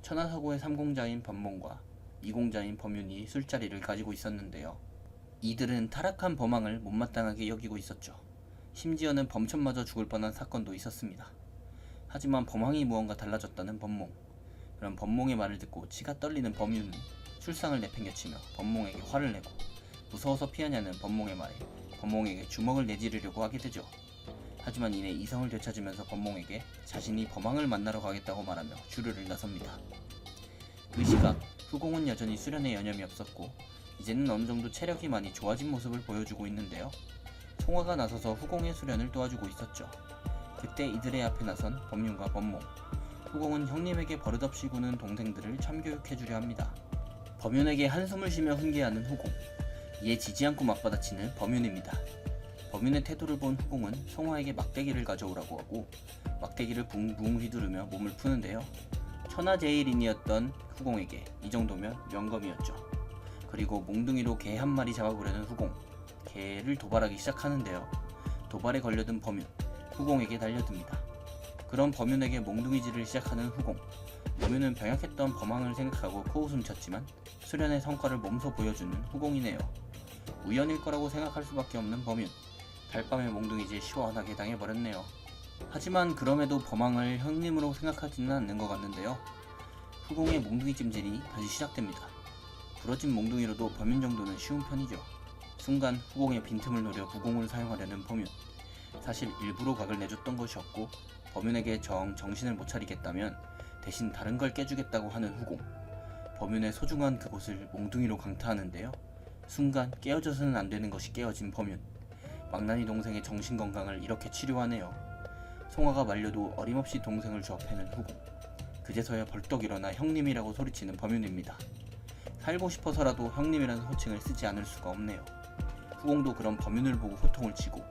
천하서고의 3공자인 범몽과 2공자인 범윤이 술자리를 가지고 있었는데요. 이들은 타락한 범항을 못마땅하게 여기고 있었죠. 심지어는 범천마저 죽을 뻔한 사건도 있었습니다. 하지만 범항이 무언가 달라졌다는 범몽. 그런 범몽의 말을 듣고 치가 떨리는 범윤은 술상을 내팽개치며 범몽에게 화를 내고 무서워서 피하냐는 범몽의 말에 범몽에게 주먹을 내지르려고 하게 되죠. 하지만 이내 이성을 되찾으면서 범몽에게 자신이 범항을 만나러 가겠다고 말하며 주류를 나섭니다. 그 시각 후공은 여전히 수련에 여념이 없었고 이제는 어느정도 체력이 많이 좋아진 모습을 보여주고 있는데요. 송화가 나서서 후공의 수련을 도와주고 있었죠. 그때 이들의 앞에 나선 범윤과 범몽. 후공은 형님에게 버릇없이 구는 동생들을 참교육해주려 합니다. 범윤에게 한숨을 쉬며 훈계하는 후공. 이에 지지 않고 맞받아치는 범윤입니다. 범윤의 태도를 본 후공은 송화에게 막대기를 가져오라고 하고 막대기를 붕붕 휘두르며 몸을 푸는데요. 천하제일인이었던 후공에게 이 정도면 명검이었죠. 그리고 몽둥이로 개 한 마리 잡아보려는 후공. 개를 도발하기 시작하는데요. 도발에 걸려든 범윤. 후공에게 달려듭니다. 그런 범윤에게 몽둥이질을 시작하는 후공. 범윤은 병약했던 범항을 생각하고 코웃음 쳤지만 수련의 성과를 몸소 보여주는 후공이네요. 우연일 거라고 생각할 수밖에 없는 범윤. 달밤에 몽둥이질 시원하게 당해버렸네요. 하지만 그럼에도 범항을 형님으로 생각하지는 않는 것 같는데요. 후공의 몽둥이 찜질이 다시 시작됩니다. 부러진 몽둥이로도 범윤 정도는 쉬운 편이죠. 순간 후공의 빈틈을 노려 후공을 사용하려는 범윤. 사실 일부러 각을 내줬던 것이었고 범윤에게 정신을 못 차리겠다면 대신 다른 걸 깨주겠다고 하는 후공. 범윤의 소중한 그곳을 몽둥이로 강타하는데요. 순간 깨어져서는 안 되는 것이 깨어진 범윤. 망나니 동생의 정신건강을 이렇게 치료하네요. 송화가 말려도 어림없이 동생을 조합해는 후공. 그제서야 벌떡 일어나 형님이라고 소리치는 범윤입니다. 살고 싶어서라도 형님이라는 호칭을 쓰지 않을 수가 없네요. 후공도 그런 범윤을 보고 호통을 치고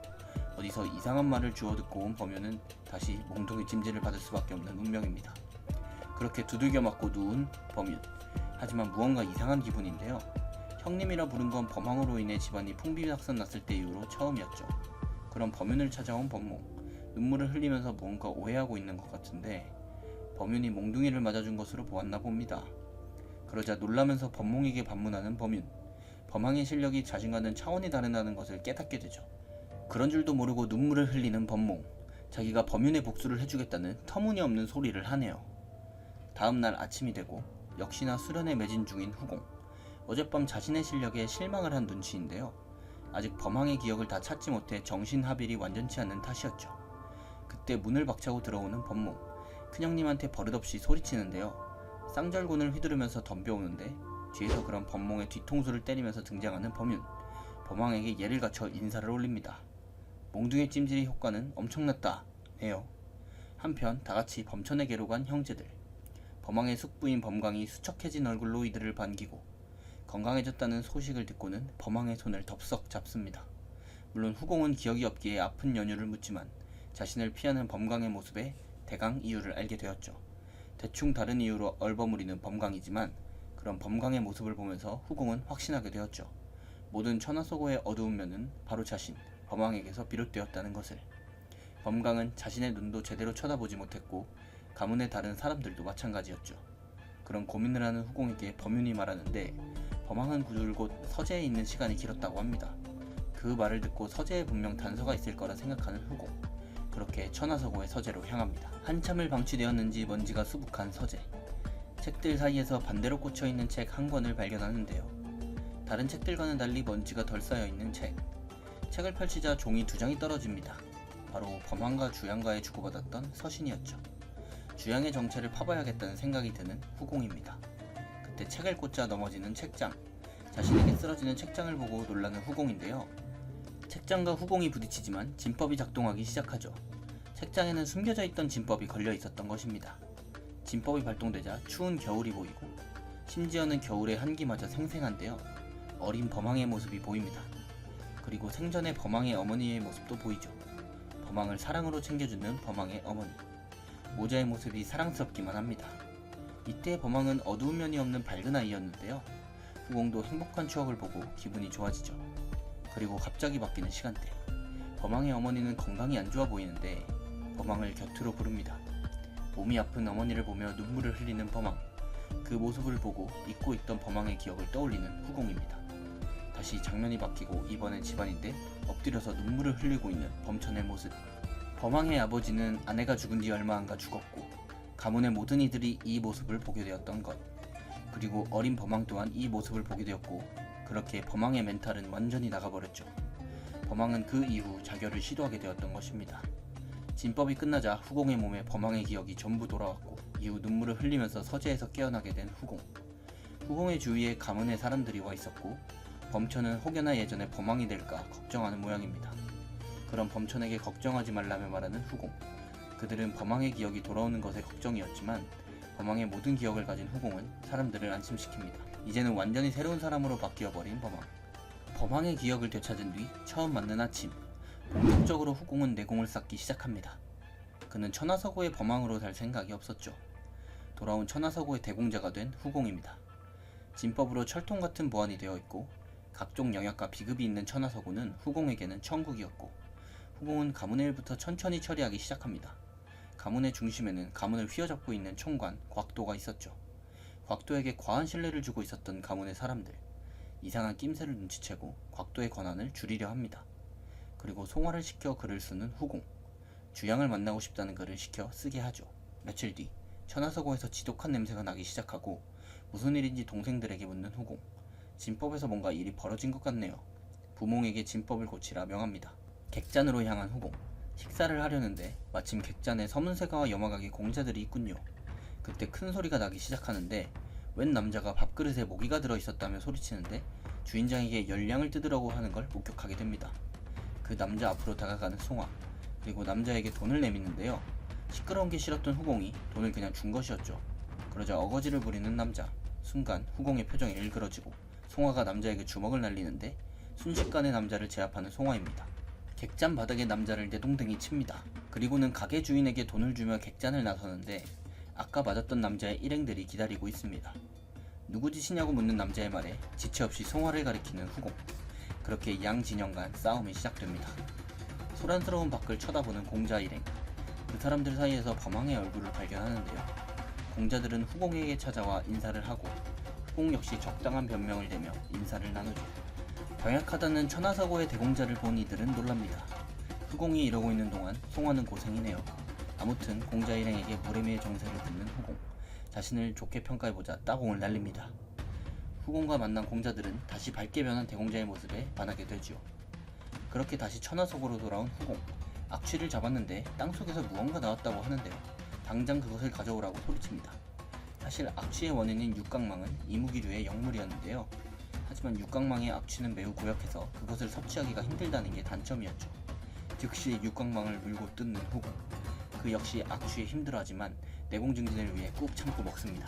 어디서 이상한 말을 주워 듣고 온 범윤은 다시 몽둥이 찜질을 받을 수밖에 없는 운명입니다. 그렇게 두들겨 맞고 누운 범윤. 하지만 무언가 이상한 기분인데요. 형님이라 부른 건 범항으로 인해 집안이 풍비낙선 났을 때 이후로 처음이었죠. 그런 범윤을 찾아온 범몽. 눈물을 흘리면서 무언가 오해하고 있는 것 같은데 범윤이 몽둥이를 맞아준 것으로 보았나 봅니다. 그러자 놀라면서 범몽에게 반문하는 범윤. 범항의 실력이 자신과는 차원이 다르다는 것을 깨닫게 되죠. 그런 줄도 모르고 눈물을 흘리는 범몽. 자기가 범윤의 복수를 해주겠다는 터무니없는 소리를 하네요. 다음날 아침이 되고 역시나 수련에 매진 중인 후공. 어젯밤 자신의 실력에 실망을 한 눈치인데요. 아직 범항의 기억을 다 찾지 못해 정신하빌이 완전치 않은 탓이었죠. 그때 문을 박차고 들어오는 범몽. 큰형님한테 버릇없이 소리치는데요. 쌍절곤을 휘두르면서 덤벼오는데 뒤에서 그런 범몽의 뒤통수를 때리면서 등장하는 범윤. 범항에게 예를 갖춰 인사를 올립니다. 몽둥이 찜질의 효과는 엄청났다 네요. 한편 다같이 범천에게로 간 형제들. 범항의 숙부인 범강이 수척해진 얼굴로 이들을 반기고 건강해졌다는 소식을 듣고는 범항의 손을 덥석 잡습니다. 물론 후공은 기억이 없기에 아픈 연유를 묻지만 자신을 피하는 범강의 모습에 대강 이유를 알게 되었죠. 대충 다른 이유로 얼버무리는 범강이지만 그런 범강의 모습을 보면서 후공은 확신하게 되었죠. 모든 천하서고의 어두운 면은 바로 자신, 범항에게서 비롯되었다는 것을. 범강은 자신의 눈도 제대로 쳐다보지 못했고 가문의 다른 사람들도 마찬가지였죠. 그런 고민을 하는 후공에게 범윤이 말하는데 범항은 줄곧 서재에 있는 시간이 길었다고 합니다. 그 말을 듣고 서재에 분명 단서가 있을 거라 생각하는 후공. 그렇게 천하서고의 서재로 향합니다. 한참을 방치되었는지 먼지가 수북한 서재. 책들 사이에서 반대로 꽂혀있는 책 한 권을 발견하는데요. 다른 책들과는 달리 먼지가 덜 쌓여있는 책. 책을 펼치자 종이 2장이 떨어집니다. 바로 범황과 주양과의 주고받았던 서신이었죠. 주양의 정체를 파봐야겠다는 생각이 드는 후공입니다. 그때 책을 꽂자 넘어지는 책장. 자신에게 쓰러지는 책장을 보고 놀라는 후공인데요. 책장과 후공이 부딪히지만 진법이 작동하기 시작하죠. 책장에는 숨겨져 있던 진법이 걸려 있었던 것입니다. 진법이 발동되자 추운 겨울이 보이고 심지어는 겨울의 한기마저 생생한데요. 어린 범황의 모습이 보입니다. 그리고 생전의 범황의 어머니의 모습도 보이죠. 범황을 사랑으로 챙겨주는 범황의 어머니. 모자의 모습이 사랑스럽기만 합니다. 이때 범황은 어두운 면이 없는 밝은 아이였는데요. 후공도 행복한 추억을 보고 기분이 좋아지죠. 그리고 갑자기 바뀌는 시간대. 범황의 어머니는 건강이 안 좋아 보이는데 범황을 곁으로 부릅니다. 몸이 아픈 어머니를 보며 눈물을 흘리는 범황. 그 모습을 보고 잊고 있던 범황의 기억을 떠올리는 후공입니다. 다시 장면이 바뀌고 이번엔 집안인데 엎드려서 눈물을 흘리고 있는 범천의 모습. 범황의 아버지는 아내가 죽은 뒤 얼마 안가 죽었고 가문의 모든 이들이 이 모습을 보게 되었던 것. 그리고 어린 범황 또한 이 모습을 보게 되었고 그렇게 범황의 멘탈은 완전히 나가버렸죠. 범황은 그 이후 자결을 시도하게 되었던 것입니다. 진법이 끝나자 후공의 몸에 범황의 기억이 전부 돌아왔고 이후 눈물을 흘리면서 서재에서 깨어나게 된 후공. 후공의 주위에 가문의 사람들이 와 있었고 범천은 혹여나 예전에 범황이 될까 걱정하는 모양입니다. 그런 범천에게 걱정하지 말라며 말하는 후공. 그들은 범황의 기억이 돌아오는 것에 걱정이었지만 범황의 모든 기억을 가진 후공은 사람들을 안심시킵니다. 이제는 완전히 새로운 사람으로 바뀌어버린 범황. 범황의 기억을 되찾은 뒤 처음 맞는 아침. 본격적으로 후공은 내공을 쌓기 시작합니다. 그는 천하서고의 범황으로 살 생각이 없었죠. 돌아온 천하서고의 대공자가 된 후공입니다. 진법으로 철통 같은 보안이 되어 있고 각종 영역과 비급이 있는 천하서고는 후공에게는 천국이었고 후공은 가문의 일부터 천천히 처리하기 시작합니다. 가문의 중심에는 가문을 휘어잡고 있는 총관 곽도가 있었죠. 곽도에게 과한 신뢰를 주고 있었던 가문의 사람들. 이상한 낌새를 눈치채고 곽도의 권한을 줄이려 합니다. 그리고 송화를 시켜 글을 쓰는 후공. 주양을 만나고 싶다는 글을 시켜 쓰게 하죠. 며칠 뒤 천하서고에서 지독한 냄새가 나기 시작하고 무슨 일인지 동생들에게 묻는 후공. 진법에서 뭔가 일이 벌어진 것 같네요. 부몽에게 진법을 고치라 명합니다. 객잔으로 향한 후공. 식사를 하려는데 마침 객잔에 서문세가와 염화각의 공자들이 있군요. 그때 큰 소리가 나기 시작하는데 웬 남자가 밥그릇에 모기가 들어있었다며 소리치는데 주인장에게 열량을 뜯으라고 하는 걸 목격하게 됩니다. 그 남자 앞으로 다가가는 송화. 그리고 남자에게 돈을 내미는데요. 시끄러운 게 싫었던 후공이 돈을 그냥 준 것이었죠. 그러자 어거지를 부리는 남자. 순간 후공의 표정이 일그러지고 송화가 남자에게 주먹을 날리는데 순식간에 남자를 제압하는 송화입니다. 객잔 바닥에 남자를 내동댕이 칩니다. 그리고는 가게 주인에게 돈을 주며 객잔을 나서는데 아까 맞았던 남자의 일행들이 기다리고 있습니다. 누구 짓이냐고 묻는 남자의 말에 지체 없이 송화를 가리키는 후공. 그렇게 양 진영 간 싸움이 시작됩니다. 소란스러운 밖을 쳐다보는 공자 일행. 그 사람들 사이에서 범황의 얼굴을 발견하는데요. 공자들은 후공에게 찾아와 인사를 하고 후공 역시 적당한 변명을 대며 인사를 나누죠. 병약하다는 천하서고의 대공자를 본 이들은 놀랍니다. 후공이 이러고 있는 동안 송화는 고생이네요. 아무튼 공자 일행에게 무례미의 정세를 듣는 후공. 자신을 좋게 평가해보자 따공을 날립니다. 후공과 만난 공자들은 다시 밝게 변한 대공자의 모습에 반하게 되지요. 그렇게 다시 천하서고로 돌아온 후공. 악취를 잡았는데 땅속에서 무언가 나왔다고 하는데요. 당장 그것을 가져오라고 소리칩니다. 사실 악취의 원인인 육각망은 이무기류의 영물이었는데요. 하지만 육각망의 악취는 매우 고약해서 그것을 섭취하기가 힘들다는 게 단점이었죠. 즉시 육각망을 물고 뜯는 후공. 그 역시 악취에 힘들어하지만 내공 증진을 위해 꾹 참고 먹습니다.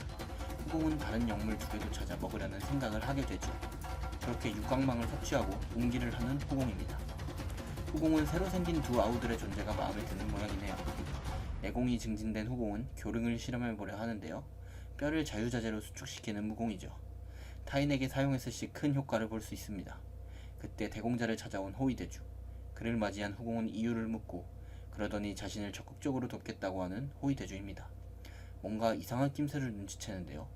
후공은 다른 영물 2개도 찾아 먹으려는 생각을 하게 되죠. 그렇게 육각망을 섭취하고 웅기를 하는 후공입니다. 후공은 새로 생긴 두 아우들의 존재가 마음에 드는 모양이네요. 내공이 증진된 후공은 교릉을 실험해보려 하는데요. 뼈를 자유자재로 수축시키는 무공이죠. 타인에게 사용했을 시 큰 효과를 볼 수 있습니다. 그때 대공자를 찾아온 호위대주. 그를 맞이한 후공은 이유를 묻고 그러더니 자신을 적극적으로 돕겠다고 하는 호위대주입니다. 뭔가 이상한 낌새를 눈치채는데요.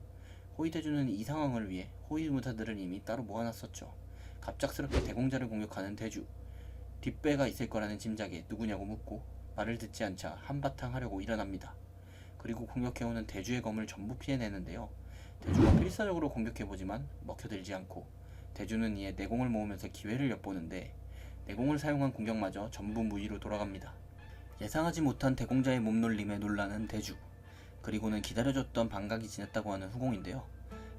호위대주는 이 상황을 위해 호위무사들을 이미 따로 모아놨었죠. 갑작스럽게 대공자를 공격하는 대주. 뒷배가 있을 거라는 짐작에 누구냐고 묻고 말을 듣지 않자 한바탕 하려고 일어납니다. 그리고 공격해오는 대주의 검을 전부 피해내는데요. 대주가 필사적으로 공격해보지만 먹혀들지 않고 대주는 이에 내공을 모으면서 기회를 엿보는데 내공을 사용한 공격마저 전부 무위로 돌아갑니다. 예상하지 못한 대공자의 몸놀림에 놀라는 대주, 그리고는 기다려줬던 반각이 지났다고 하는 후공인데요.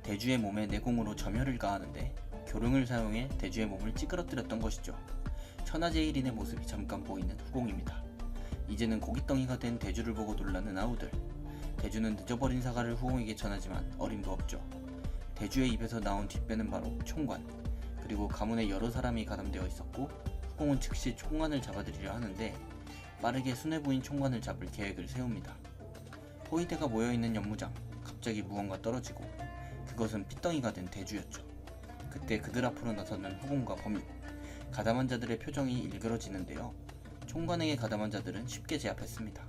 대주의 몸에 내공으로 점혈을 가하는데 교룡을 사용해 대주의 몸을 찌그러뜨렸던 것이죠. 천하제일인의 모습이 잠깐 보이는 후공입니다. 이제는 고깃덩이가 된 대주를 보고 놀라는 아우들. 대주는 늦어버린 사과를 후공에게 전하지만 어림도 없죠. 대주의 입에서 나온 뒷배는 바로 총관, 그리고 가문에 여러 사람이 가담되어 있었고 후공은 즉시 총관을 잡아들이려 하는데 빠르게 수뇌부인 총관을 잡을 계획을 세웁니다. 호위대가 모여있는 연무장, 갑자기 무언가 떨어지고 그것은 핏덩이가 된 대주였죠. 그때 그들 앞으로 나서는 후공과 범육, 가담한 자들의 표정이 일그러지는데요. 총관에게 가담한 자들은 쉽게 제압했습니다.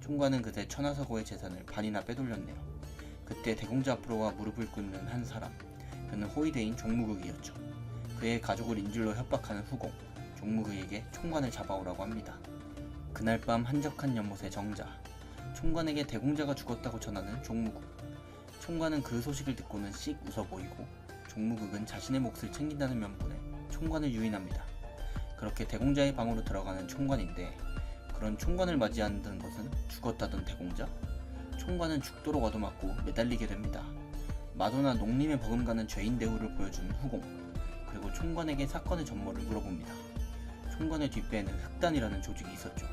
총관은 그새 천하서고의 재산을 반이나 빼돌렸네요. 그때 대공자 앞으로 와 무릎을 꿇는 한 사람, 그는 호위대인 종무극이었죠. 그의 가족을 인질로 협박하는 후공, 종무극에게 총관을 잡아오라고 합니다. 그날 밤 한적한 연못의 정자, 총관에게 대공자가 죽었다고 전하는 종무극. 총관은 그 소식을 듣고는 씩 웃어 보이고 종무극은 자신의 몫을 챙긴다는 명분에 총관을 유인합니다. 그렇게 대공자의 방으로 들어가는 총관인데 그런 총관을 맞이한다는 것은 죽었다던 대공자? 총관은 죽도록 얻어맞고 매달리게 됩니다. 마도나 농림에 버금가는 죄인 대우를 보여주는 후공, 그리고 총관에게 사건의 전모를 물어봅니다. 총관의 뒷배에는 흑단이라는 조직이 있었죠.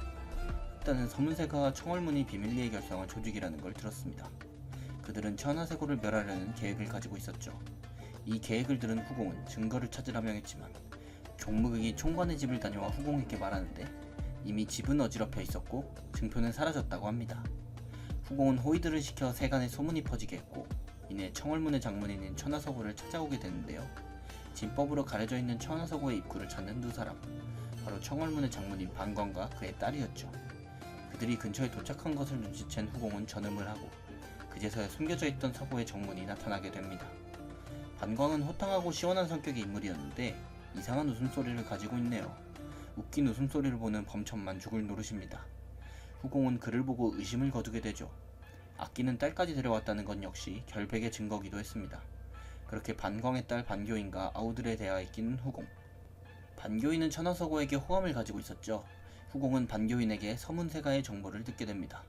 흑단은 서문세가와 청월문이 비밀리에 결성한 조직이라는 걸 들었습니다. 그들은 천하세고를 멸하려는 계획을 가지고 있었죠. 이 계획을 들은 후공은 증거를 찾으라 명했지만 종무극이 총관의 집을 다녀와 후공에게 말하는데 이미 집은 어지럽혀 있었고 증표는 사라졌다고 합니다. 후공은 호위들을 시켜 세간에 소문이 퍼지게 했고 이내 청월문의 장문인인 천하서고를 찾아오게 되는데요. 진법으로 가려져 있는 천하서고의 입구를 찾는 두 사람, 바로 청월문의 장문인 반광과 그의 딸이었죠. 그들이 근처에 도착한 것을 눈치챈 후공은 전음을 하고 그제서야 숨겨져 있던 서고의 정문이 나타나게 됩니다. 반광은 호탕하고 시원한 성격의 인물이었는데 이상한 웃음소리를 가지고 있네요. 웃긴 웃음소리를 보는 범천만 죽을 노릇입니다. 후공은 그를 보고 의심을 거두게 되죠. 아끼는 딸까지 데려왔다는 건 역시 결백의 증거기도 했습니다. 그렇게 반광의 딸 반교인과 아우들에 대하여 끼는 후공. 반교인은 천하서고에게 호감을 가지고 있었죠. 후공은 반교인에게 서문세가의 정보를 듣게 됩니다.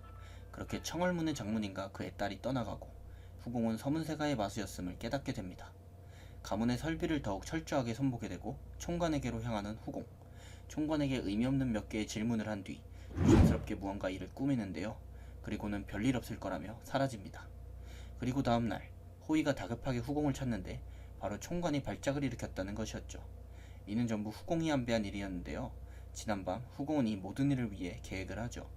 그렇게 청월문의 장문인과 그의 딸이 떠나가고 후공은 서문세가의 마수였음을 깨닫게 됩니다. 가문의 설비를 더욱 철저하게 손보게 되고 총관에게로 향하는 후공. 총관에게 의미 없는 몇 개의 질문을 한 뒤 조심스럽게 무언가 일을 꾸미는데요. 그리고는 별일 없을 거라며 사라집니다. 그리고 다음날 호위가 다급하게 후공을 찾는데 바로 총관이 발작을 일으켰다는 것이었죠. 이는 전부 후공이 안배한 일이었는데요. 지난밤 후공은 이 모든 일을 위해 계획을 하죠.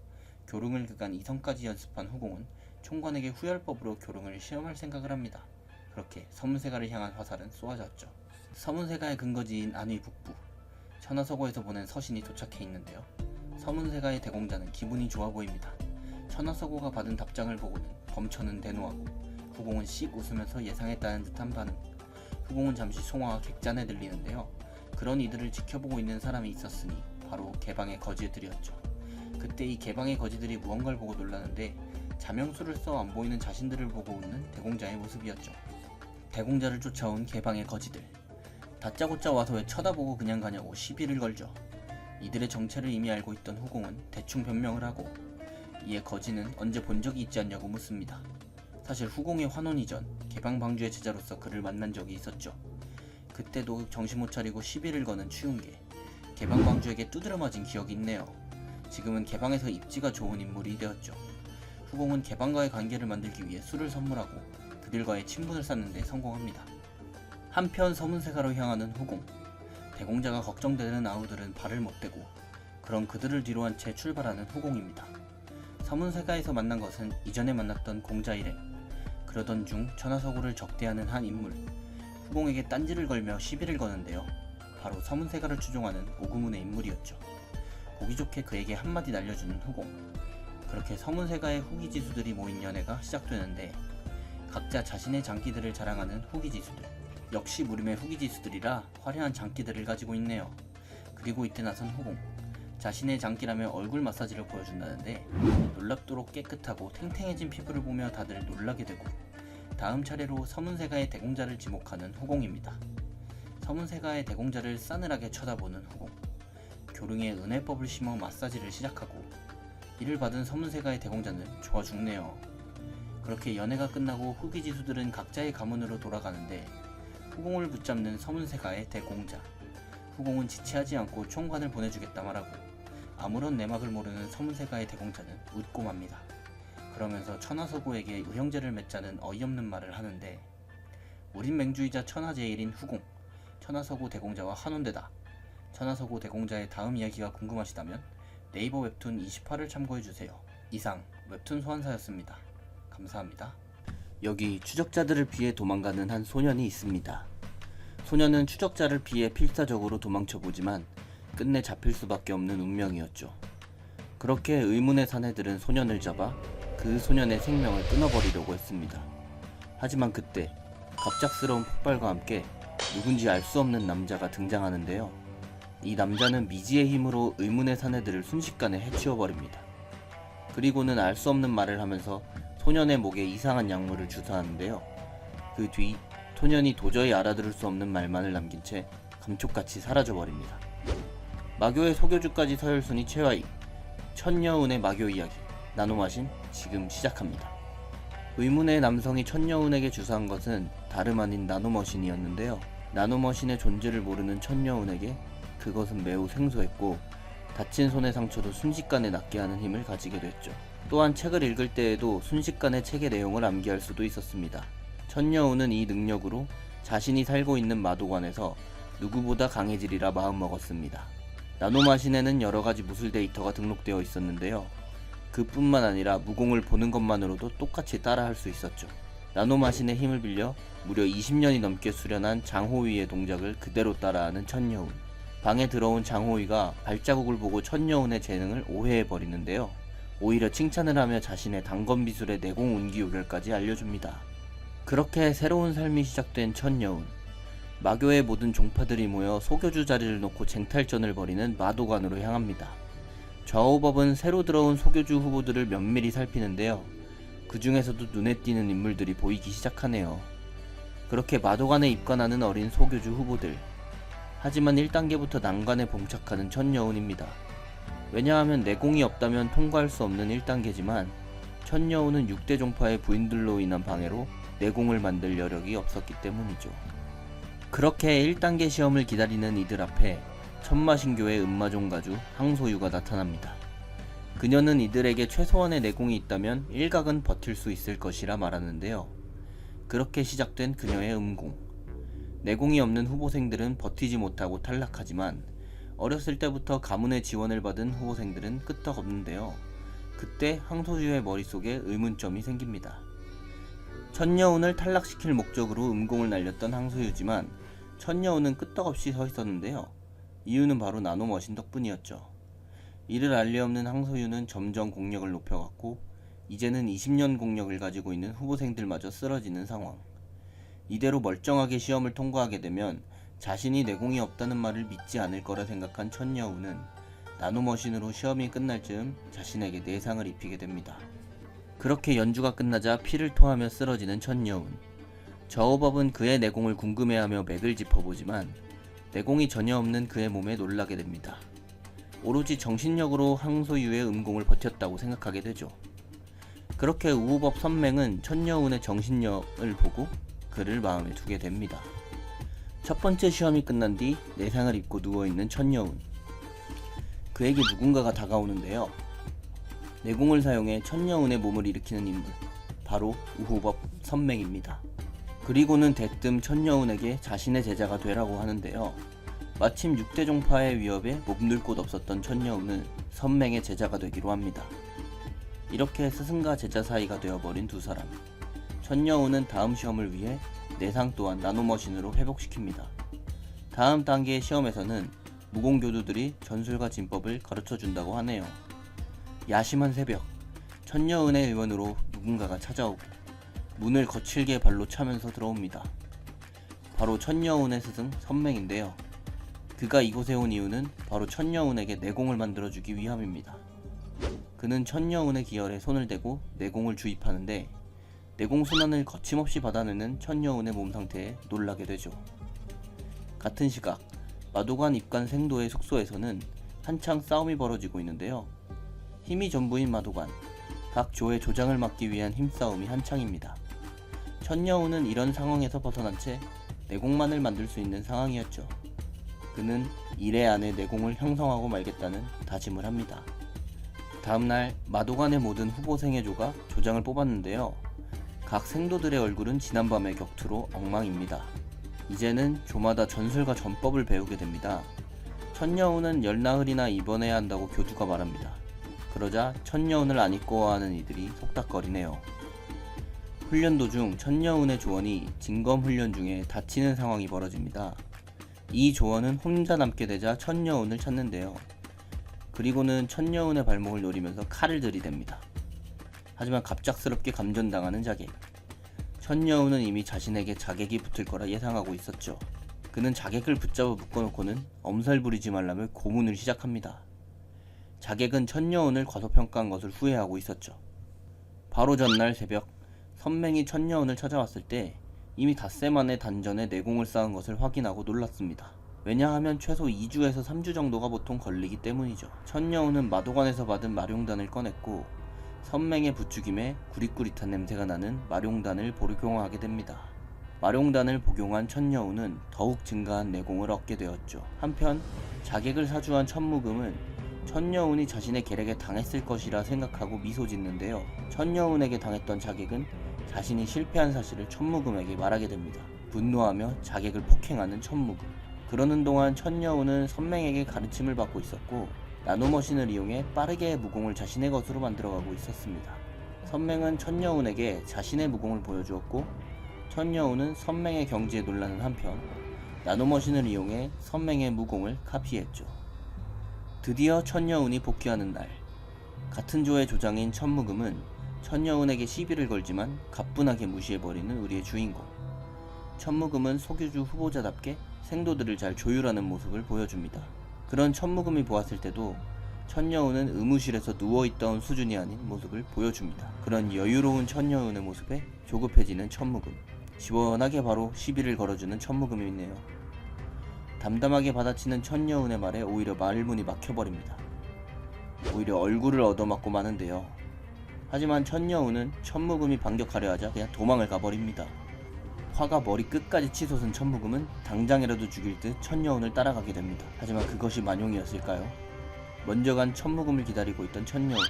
교릉을 그간 이성까지 연습한 후공은 총관에게 후열법으로 교릉을 시험할 생각을 합니다. 그렇게 서문세가를 향한 화살은 쏘아졌죠. 서문세가의 근거지인 안위 북부, 천하서고에서 보낸 서신이 도착해 있는데요. 서문세가의 대공자는 기분이 좋아 보입니다. 천하서고가 받은 답장을 보고는 범천은 대노하고 후공은 씩 웃으면서 예상했다는 듯한 반응. 후공은 잠시 송화와 객잔에 들리는데요. 그런 이들을 지켜보고 있는 사람이 있었으니 바로 개방의 거지들이었죠. 그때 이 개방의 거지들이 무언가를 보고 놀라는데 자명수를 써 안 보이는 자신들을 보고 웃는 대공자의 모습이었죠. 대공자를 쫓아온 개방의 거지들. 다짜고짜 와서 왜 쳐다보고 그냥 가냐고 시비를 걸죠. 이들의 정체를 이미 알고 있던 후공은 대충 변명을 하고 이에 거지는 언제 본 적이 있지 않냐고 묻습니다. 사실 후공의 환원 이전 개방 방주의 제자로서 그를 만난 적이 있었죠. 그때도 정신 못 차리고 시비를 거는 추운게 개방 방주에게 두드려 맞은 기억이 있네요. 지금은 개방에서 입지가 좋은 인물이 되었죠. 후공은 개방과의 관계를 만들기 위해 술을 선물하고 그들과의 친분을 쌓는 데 성공합니다. 한편 서문세가로 향하는 후공. 대공자가 걱정되는 아우들은 발을 못 대고 그런 그들을 뒤로 한 채 출발하는 후공입니다. 서문세가에서 만난 것은 이전에 만났던 공자 일행. 그러던 중 천하서고를 적대하는 한 인물. 후공에게 딴지를 걸며 시비를 거는데요. 바로 서문세가를 추종하는 오구문의 인물이었죠. 보기 좋게 그에게 한마디 날려주는 후공. 그렇게 서문세가의 후기지수들이 모인 연애가 시작되는데 각자 자신의 장기들을 자랑하는 후기지수들. 역시 무림의 후기지수들이라 화려한 장기들을 가지고 있네요. 그리고 이때 나선 후공. 자신의 장기라며 얼굴 마사지를 보여준다는데 놀랍도록 깨끗하고 탱탱해진 피부를 보며 다들 놀라게 되고, 다음 차례로 서문세가의 대공자를 지목하는 후공입니다. 서문세가의 대공자를 싸늘하게 쳐다보는 후공. 교릉에 은혜법을 심어 마사지를 시작하고, 이를 받은 서문세가의 대공자는 좋아 죽네요. 그렇게 연애가 끝나고 후기 지수들은 각자의 가문으로 돌아가는데, 후공을 붙잡는 서문세가의 대공자. 후공은 지체하지 않고 총관을 보내주겠다 말하고, 아무런 내막을 모르는 서문세가의 대공자는 웃고 맙니다. 그러면서 천하서구에게 의형제를 맺자는 어이없는 말을 하는데, 우린 맹주이자 천하제일인 후공, 천하서구 대공자와 한온대다. 천하서구 대공자의 다음 이야기가 궁금하시다면 네이버 웹툰 28을 참고해주세요. 이상 웹툰 소환사였습니다. 감사합니다. 여기 추적자들을 피해 도망가는 한 소년이 있습니다. 소년은 추적자를 피해 필사적으로 도망쳐보지만 끝내 잡힐 수밖에 없는 운명이었죠. 그렇게 의문의 사내들은 소년을 잡아 그 소년의 생명을 끊어버리려고 했습니다. 하지만 그때 갑작스러운 폭발과 함께 누군지 알 수 없는 남자가 등장하는데요. 이 남자는 미지의 힘으로 의문의 사내들을 순식간에 해치워버립니다. 그리고는 알 수 없는 말을 하면서 소년의 목에 이상한 약물을 주사하는데요. 그 뒤 소년이 도저히 알아들을 수 없는 말만을 남긴 채 감쪽같이 사라져버립니다. 마교의 소교주까지 서열순위 최하위, 천여운의 마교 이야기 나노마신 지금 시작합니다. 의문의 남성이 천여운에게 주사한 것은 다름 아닌 나노머신이었는데요. 나노머신의 존재를 모르는 천여운에게 그것은 매우 생소했고, 다친 손의 상처도 순식간에 낫게 하는 힘을 가지게 됐죠. 또한 책을 읽을 때에도 순식간에 책의 내용을 암기할 수도 있었습니다. 천여운은 이 능력으로 자신이 살고 있는 마도관에서 누구보다 강해지리라 마음먹었습니다. 나노마신에는 여러가지 무술 데이터가 등록되어 있었는데요. 그뿐만 아니라 무공을 보는 것만으로도 똑같이 따라할 수 있었죠. 나노마신의 힘을 빌려 무려 20년이 넘게 수련한 장호위의 동작을 그대로 따라하는 천여운. 방에 들어온 장호위가 발자국을 보고 천여운의 재능을 오해해버리는데요. 오히려 칭찬을 하며 자신의 단검비술의 내공 운기 요결까지 알려줍니다. 그렇게 새로운 삶이 시작된 천여운. 마교의 모든 종파들이 모여 소교주 자리를 놓고 쟁탈전을 벌이는 마도관으로 향합니다. 좌우법은 새로 들어온 소교주 후보들을 면밀히 살피는데요. 그 중에서도 눈에 띄는 인물들이 보이기 시작하네요. 그렇게 마도관에 입관하는 어린 소교주 후보들. 하지만 1단계부터 난관에 봉착하는 천여운입니다. 왜냐하면 내공이 없다면 통과할 수 없는 1단계지만 천여운은 6대 종파의 부인들로 인한 방해로 내공을 만들 여력이 없었기 때문이죠. 그렇게 1단계 시험을 기다리는 이들 앞에 천마신교의 음마종가주 항소유가 나타납니다. 그녀는 이들에게 최소한의 내공이 있다면 일각은 버틸 수 있을 것이라 말하는데요. 그렇게 시작된 그녀의 음공. 내공이 없는 후보생들은 버티지 못하고 탈락하지만 어렸을 때부터 가문의 지원을 받은 후보생들은 끄떡없는데요. 그때 항소유의 머릿속에 의문점이 생깁니다. 천여운을 탈락시킬 목적으로 음공을 날렸던 항소유지만 천여운은 끄떡없이 서 있었는데요. 이유는 바로 나노머신 덕분이었죠. 이를 알 리 없는 항소유는 점점 공력을 높여갔고, 이제는 20년 공력을 가지고 있는 후보생들마저 쓰러지는 상황. 이대로 멀쩡하게 시험을 통과하게 되면 자신이 내공이 없다는 말을 믿지 않을 거라 생각한 천여운은 나노머신으로 시험이 끝날 즈음 자신에게 내상을 입히게 됩니다. 그렇게 연주가 끝나자 피를 토하며 쓰러지는 천여운. 저우법은 그의 내공을 궁금해하며 맥을 짚어보지만 내공이 전혀 없는 그의 몸에 놀라게 됩니다. 오로지 정신력으로 항소유의 음공을 버텼다고 생각하게 되죠. 그렇게 우호법 선맹은 천여운의 정신력을 보고 그를 마음에 두게 됩니다. 첫 번째 시험이 끝난 뒤 내상을 입고 누워있는 천여운. 그에게 누군가가 다가오는데요. 내공을 사용해 천여운의 몸을 일으키는 인물, 바로 우호법 선맹입니다. 그리고는 대뜸 천여운에게 자신의 제자가 되라고 하는데요. 마침 6대 종파의 위협에 몸둘 곳 없었던 천여운은 선맹의 제자가 되기로 합니다. 이렇게 스승과 제자 사이가 되어버린 두 사람. 천여운은 다음 시험을 위해 내상 또한 나노머신으로 회복시킵니다. 다음 단계의 시험에서는 무공교두들이 전술과 진법을 가르쳐준다고 하네요. 야심한 새벽, 천여운의 의원으로 누군가가 찾아오고 문을 거칠게 발로 차면서 들어옵니다. 바로 천여운의 스승 선맹인데요. 그가 이곳에 온 이유는 바로 천여운에게 내공을 만들어주기 위함입니다. 그는 천여운의 기혈에 손을 대고 내공을 주입하는데 내공 순환을 거침없이 받아내는 천여운의 몸 상태에 놀라게 되죠. 같은 시각 마도관 입관 생도의 숙소에서는 한창 싸움이 벌어지고 있는데요. 힘이 전부인 마도관, 각 조의 조장을 막기 위한 힘싸움이 한창입니다. 천여운은 이런 상황에서 벗어난 채 내공만을 만들 수 있는 상황이었죠. 그는 1회 안에 내공을 형성하고 말겠다는 다짐을 합니다. 다음날 마도관의 모든 후보 생애조가 조장을 뽑았는데요. 각 생도들의 얼굴은 지난밤의 격투로 엉망입니다. 이제는 조마다 전술과 전법을 배우게 됩니다. 천여운은 열나흘이나 입원해야 한다고 교주가 말합니다. 그러자 천여운을 안 이꺼워하는 이들이 속닥거리네요. 훈련 도중 천여운의 조원이 진검 훈련 중에 다치는 상황이 벌어집니다. 이 조원은 혼자 남게 되자 천여운을 찾는데요. 그리고는 천여운의 발목을 노리면서 칼을 들이댑니다. 하지만 갑작스럽게 감전당하는 자객. 천여운은 이미 자신에게 자객이 붙을 거라 예상하고 있었죠. 그는 자객을 붙잡아 묶어놓고는 엄살 부리지 말라며 고문을 시작합니다. 자객은 천여운을 과소평가한 것을 후회하고 있었죠. 바로 전날 새벽 선맹이 천여운을 찾아왔을 때 이미 닷새 만에 단전에 내공을 쌓은 것을 확인하고 놀랐습니다. 왜냐하면 최소 2주에서 3주 정도가 보통 걸리기 때문이죠. 천여운은 마도관에서 받은 마룡단을 꺼냈고 선맹의 부추김에 구릿구릿한 냄새가 나는 마룡단을 복용하게 됩니다. 마룡단을 복용한 천여운은 더욱 증가한 내공을 얻게 되었죠. 한편 자객을 사주한 천무금은 천여운이 자신의 계략에 당했을 것이라 생각하고 미소 짓는데요. 천여운에게 당했던 자객은 자신이 실패한 사실을 천무금에게 말하게 됩니다. 분노하며 자객을 폭행하는 천무금. 그러는 동안 천여운은 선맹에게 가르침을 받고 있었고 나노머신을 이용해 빠르게 무공을 자신의 것으로 만들어가고 있었습니다. 선맹은 천여운에게 자신의 무공을 보여주었고 천여운은 선맹의 경지에 놀라는 한편 나노머신을 이용해 선맹의 무공을 카피했죠. 드디어 천여운이 복귀하는 날, 같은 조의 조장인 천무금은 천여운에게 시비를 걸지만 가뿐하게 무시해버리는 우리의 주인공. 천무금은 소교주 후보자답게 생도들을 잘 조율하는 모습을 보여줍니다. 그런 천무금이 보았을 때도 천여운은 의무실에서 누워있던 수준이 아닌 모습을 보여줍니다. 그런 여유로운 천여운의 모습에 조급해지는 천무금. 시원하게 바로 시비를 걸어주는 천무금이네요. 담담하게 받아치는 천여운의 말에 오히려 말문이 막혀버립니다. 오히려 얼굴을 얻어맞고 마는데요. 하지만 천여운은 천무금이 반격하려 하자 그냥 도망을 가버립니다. 화가 머리 끝까지 치솟은 천무금은 당장이라도 죽일 듯 천여운을 따라가게 됩니다. 하지만 그것이 만용이었을까요? 먼저 간 천무금을 기다리고 있던 천여운,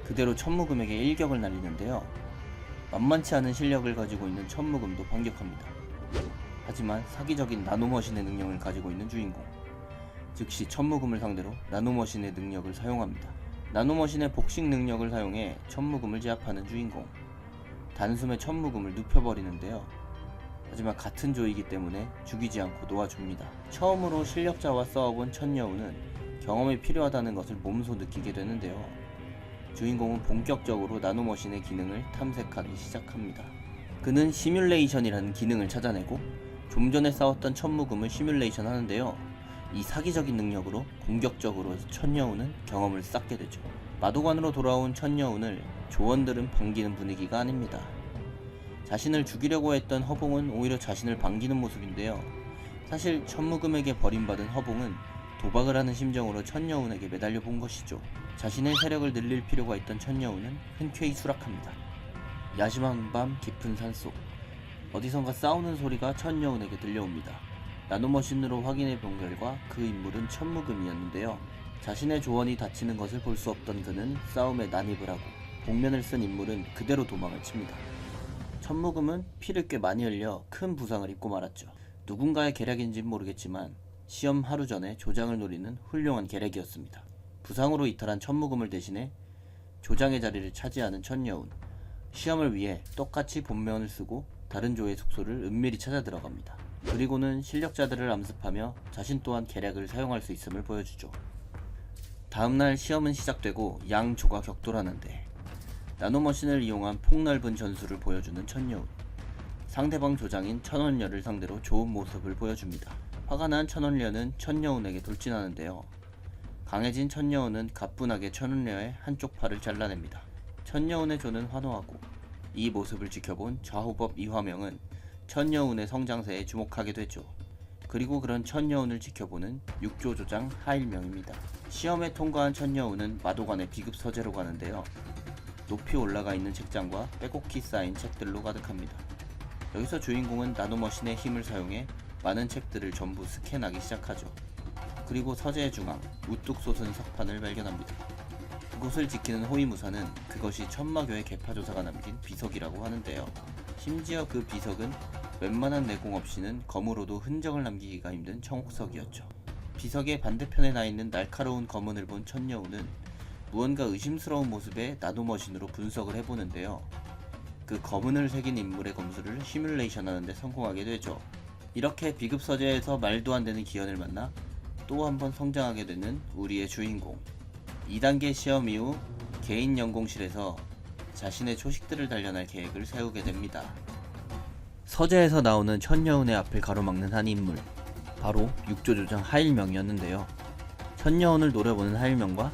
그대로 천무금에게 일격을 날리는데요. 만만치 않은 실력을 가지고 있는 천무금도 반격합니다. 하지만 사기적인 나노머신의 능력을 가지고 있는 주인공, 즉시 천무금을 상대로 나노머신의 능력을 사용합니다. 나노머신의 복식 능력을 사용해 천무금을 제압하는 주인공, 단숨에 천무금을 눕혀버리는데요. 하지만 같은 조이기 때문에 죽이지 않고 놓아줍니다. 처음으로 실력자와 싸워본 천여운은 경험이 필요하다는 것을 몸소 느끼게 되는데요. 주인공은 본격적으로 나노머신의 기능을 탐색하기 시작합니다. 그는 시뮬레이션이라는 기능을 찾아내고 좀 전에 싸웠던 천무금을 시뮬레이션 하는데요. 이 사기적인 능력으로 공격적으로 천여운은 경험을 쌓게 되죠. 마도관으로 돌아온 천여운을 조원들은 반기는 분위기가 아닙니다. 자신을 죽이려고 했던 허봉은 오히려 자신을 반기는 모습인데요. 사실 천무금에게 버림받은 허봉은 도박을 하는 심정으로 천여운에게 매달려 본 것이죠. 자신의 세력을 늘릴 필요가 있던 천여운은 흔쾌히 수락합니다. 야심한 밤 깊은 산속, 어디선가 싸우는 소리가 천여운에게 들려옵니다. 나노머신으로 확인해 본 결과 그 인물은 천무금이었는데요. 자신의 조원이 다치는 것을 볼 수 없던 그는 싸움에 난입을 하고 복면을 쓴 인물은 그대로 도망을 칩니다. 천무금은 피를 꽤 많이 흘려 큰 부상을 입고 말았죠. 누군가의 계략인지는 모르겠지만 시험 하루 전에 조장을 노리는 훌륭한 계략이었습니다. 부상으로 이탈한 천무금을 대신해 조장의 자리를 차지하는 천여운, 시험을 위해 똑같이 본면을 쓰고 다른 조의 숙소를 은밀히 찾아 들어갑니다. 그리고는 실력자들을 암습하며 자신 또한 계략을 사용할 수 있음을 보여주죠. 다음날 시험은 시작되고 양 조가 격돌하는데 나노머신을 이용한 폭넓은 전술을 보여주는 천여운, 상대방 조장인 천원열을 상대로 좋은 모습을 보여줍니다. 화가 난 천원녀는 천여운에게 돌진하는데요. 강해진 천여운은 가뿐하게 천원녀의 한쪽 팔을 잘라냅니다. 천여운의 조는 환호하고 이 모습을 지켜본 좌후법 이화명은 천여운의 성장세에 주목하게 되죠. 그리고 그런 천여운을 지켜보는 육조조장 하일명입니다. 시험에 통과한 천여운은 마도관의 비급 서재로 가는데요. 높이 올라가 있는 책장과 빼곡히 쌓인 책들로 가득합니다. 여기서 주인공은 나노머신의 힘을 사용해 많은 책들을 전부 스캔하기 시작하죠. 그리고 서재의 중앙 우뚝 솟은 석판을 발견합니다. 그곳을 지키는 호위무사는 그것이 천마교의 계파조사가 남긴 비석이라고 하는데요. 심지어 그 비석은 웬만한 내공 없이는 검으로도 흔적을 남기기가 힘든 청옥석이었죠. 비석의 반대편에 나 있는 날카로운 검은을 본 천여운은 무언가 의심스러운 모습의 나노머신으로 분석을 해보는데요. 그 검은을 새긴 인물의 검수를 시뮬레이션하는 데 성공하게 되죠. 이렇게 비급 서재에서 말도 안 되는 기현을 만나 또 한 번 성장하게 되는 우리의 주인공. 2단계 시험 이후 개인 연공실에서 자신의 초식들을 단련할 계획을 세우게 됩니다. 서재에서 나오는 천여운의 앞을 가로막는 한 인물, 바로 육조조장 하일명이었는데요. 천여운을 노려보는 하일명과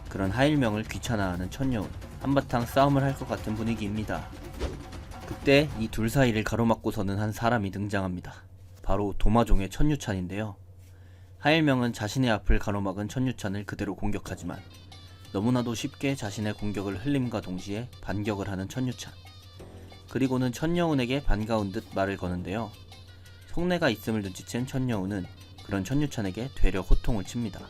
그런 하일명을 귀찮아하는 천여운, 한바탕 싸움을 할 것 같은 분위기입니다. 그때 이 둘 사이를 가로막고서는 한 사람이 등장합니다. 바로 도마종의 천유찬인데요. 하일명은 자신의 앞을 가로막은 천유찬을 그대로 공격하지만 너무나도 쉽게 자신의 공격을 흘림과 동시에 반격을 하는 천유찬. 그리고는 천여운에게 반가운 듯 말을 거는데요. 속내가 있음을 눈치챈 천여운은 그런 천유찬에게 되려 호통을 칩니다.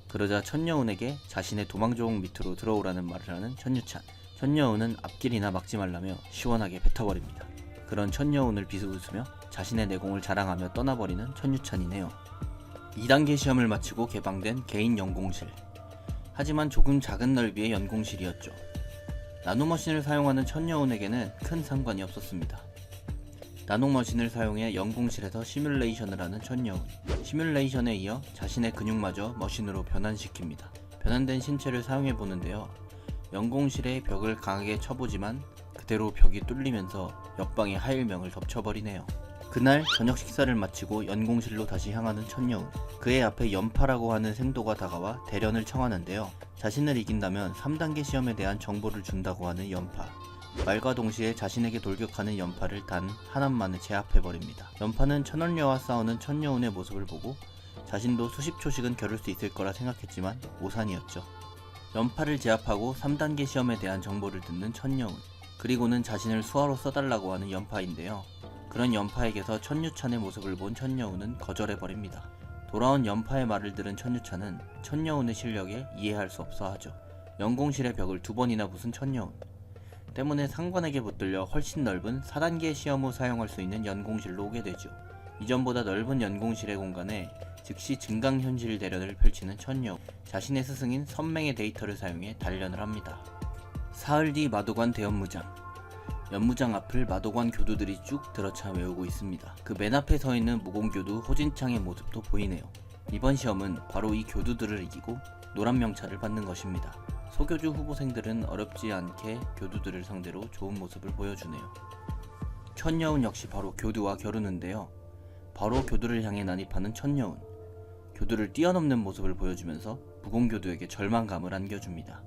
그러자 천여운에게 자신의 도망조옥 밑으로 들어오라는 말을 하는 천유찬. 천여운은 앞길이나 막지 말라며 시원하게 뱉어버립니다. 그런 천여운을 비웃으며 자신의 내공을 자랑하며 떠나버리는 천유찬이네요. 2단계 시험을 마치고 개방된 개인 연공실. 하지만 조금 작은 넓이의 연공실이었죠. 나노머신을 사용하는 천여운에게는 큰 상관이 없었습니다. 나노머신을 사용해 연공실에서 시뮬레이션을 하는 천여운. 시뮬레이션에 이어 자신의 근육마저 머신으로 변환시킵니다. 변환된 신체를 사용해보는데요. 연공실의 벽을 강하게 쳐보지만 그대로 벽이 뚫리면서 옆방의 하일명을 덮쳐버리네요. 그날 저녁 식사를 마치고 연공실로 다시 향하는 천여운. 그의 앞에 연파라고 하는 생도가 다가와 대련을 청하는데요. 자신을 이긴다면 3단계 시험에 대한 정보를 준다고 하는 연파. 말과 동시에 자신에게 돌격하는 연파를 단 하나만에 제압해버립니다. 연파는 천원녀와 싸우는 천여운의 모습을 보고 자신도 수십 초씩은 겨룰 수 있을 거라 생각했지만 오산이었죠. 연파를 제압하고 3단계 시험에 대한 정보를 듣는 천여운. 그리고는 자신을 수하로 써달라고 하는 연파인데요. 그런 연파에게서 천유찬의 모습을 본 천여운은 거절해버립니다. 돌아온 연파의 말을 들은 천유찬은 천여운의 실력에 이해할 수 없어 하죠. 연공실의 벽을 2번이나 부순 천여운 때문에 상관에게 붙들려 훨씬 넓은 4단계 시험 후 사용할 수 있는 연공실로 오게 되죠. 이전보다 넓은 연공실의 공간에 즉시 증강현실 대련을 펼치는 천여운. 자신의 스승인 선맹의 데이터를 사용해 단련을 합니다. 사흘 뒤 마도관 대연무장. 연무장 앞을 마도관 교두들이 쭉 들어차 외우고 있습니다. 그 맨 앞에 서 있는 무공교두 호진창의 모습도 보이네요. 이번 시험은 바로 이 교두들을 이기고 노란 명찰을 받는 것입니다. 소교주 후보생들은 어렵지 않게 교두들을 상대로 좋은 모습을 보여주네요. 천여운 역시 바로 교두와 겨루는데요. 바로 교두를 향해 난입하는 천여운. 교두를 뛰어넘는 모습을 보여주면서 무공교두에게 절망감을 안겨줍니다.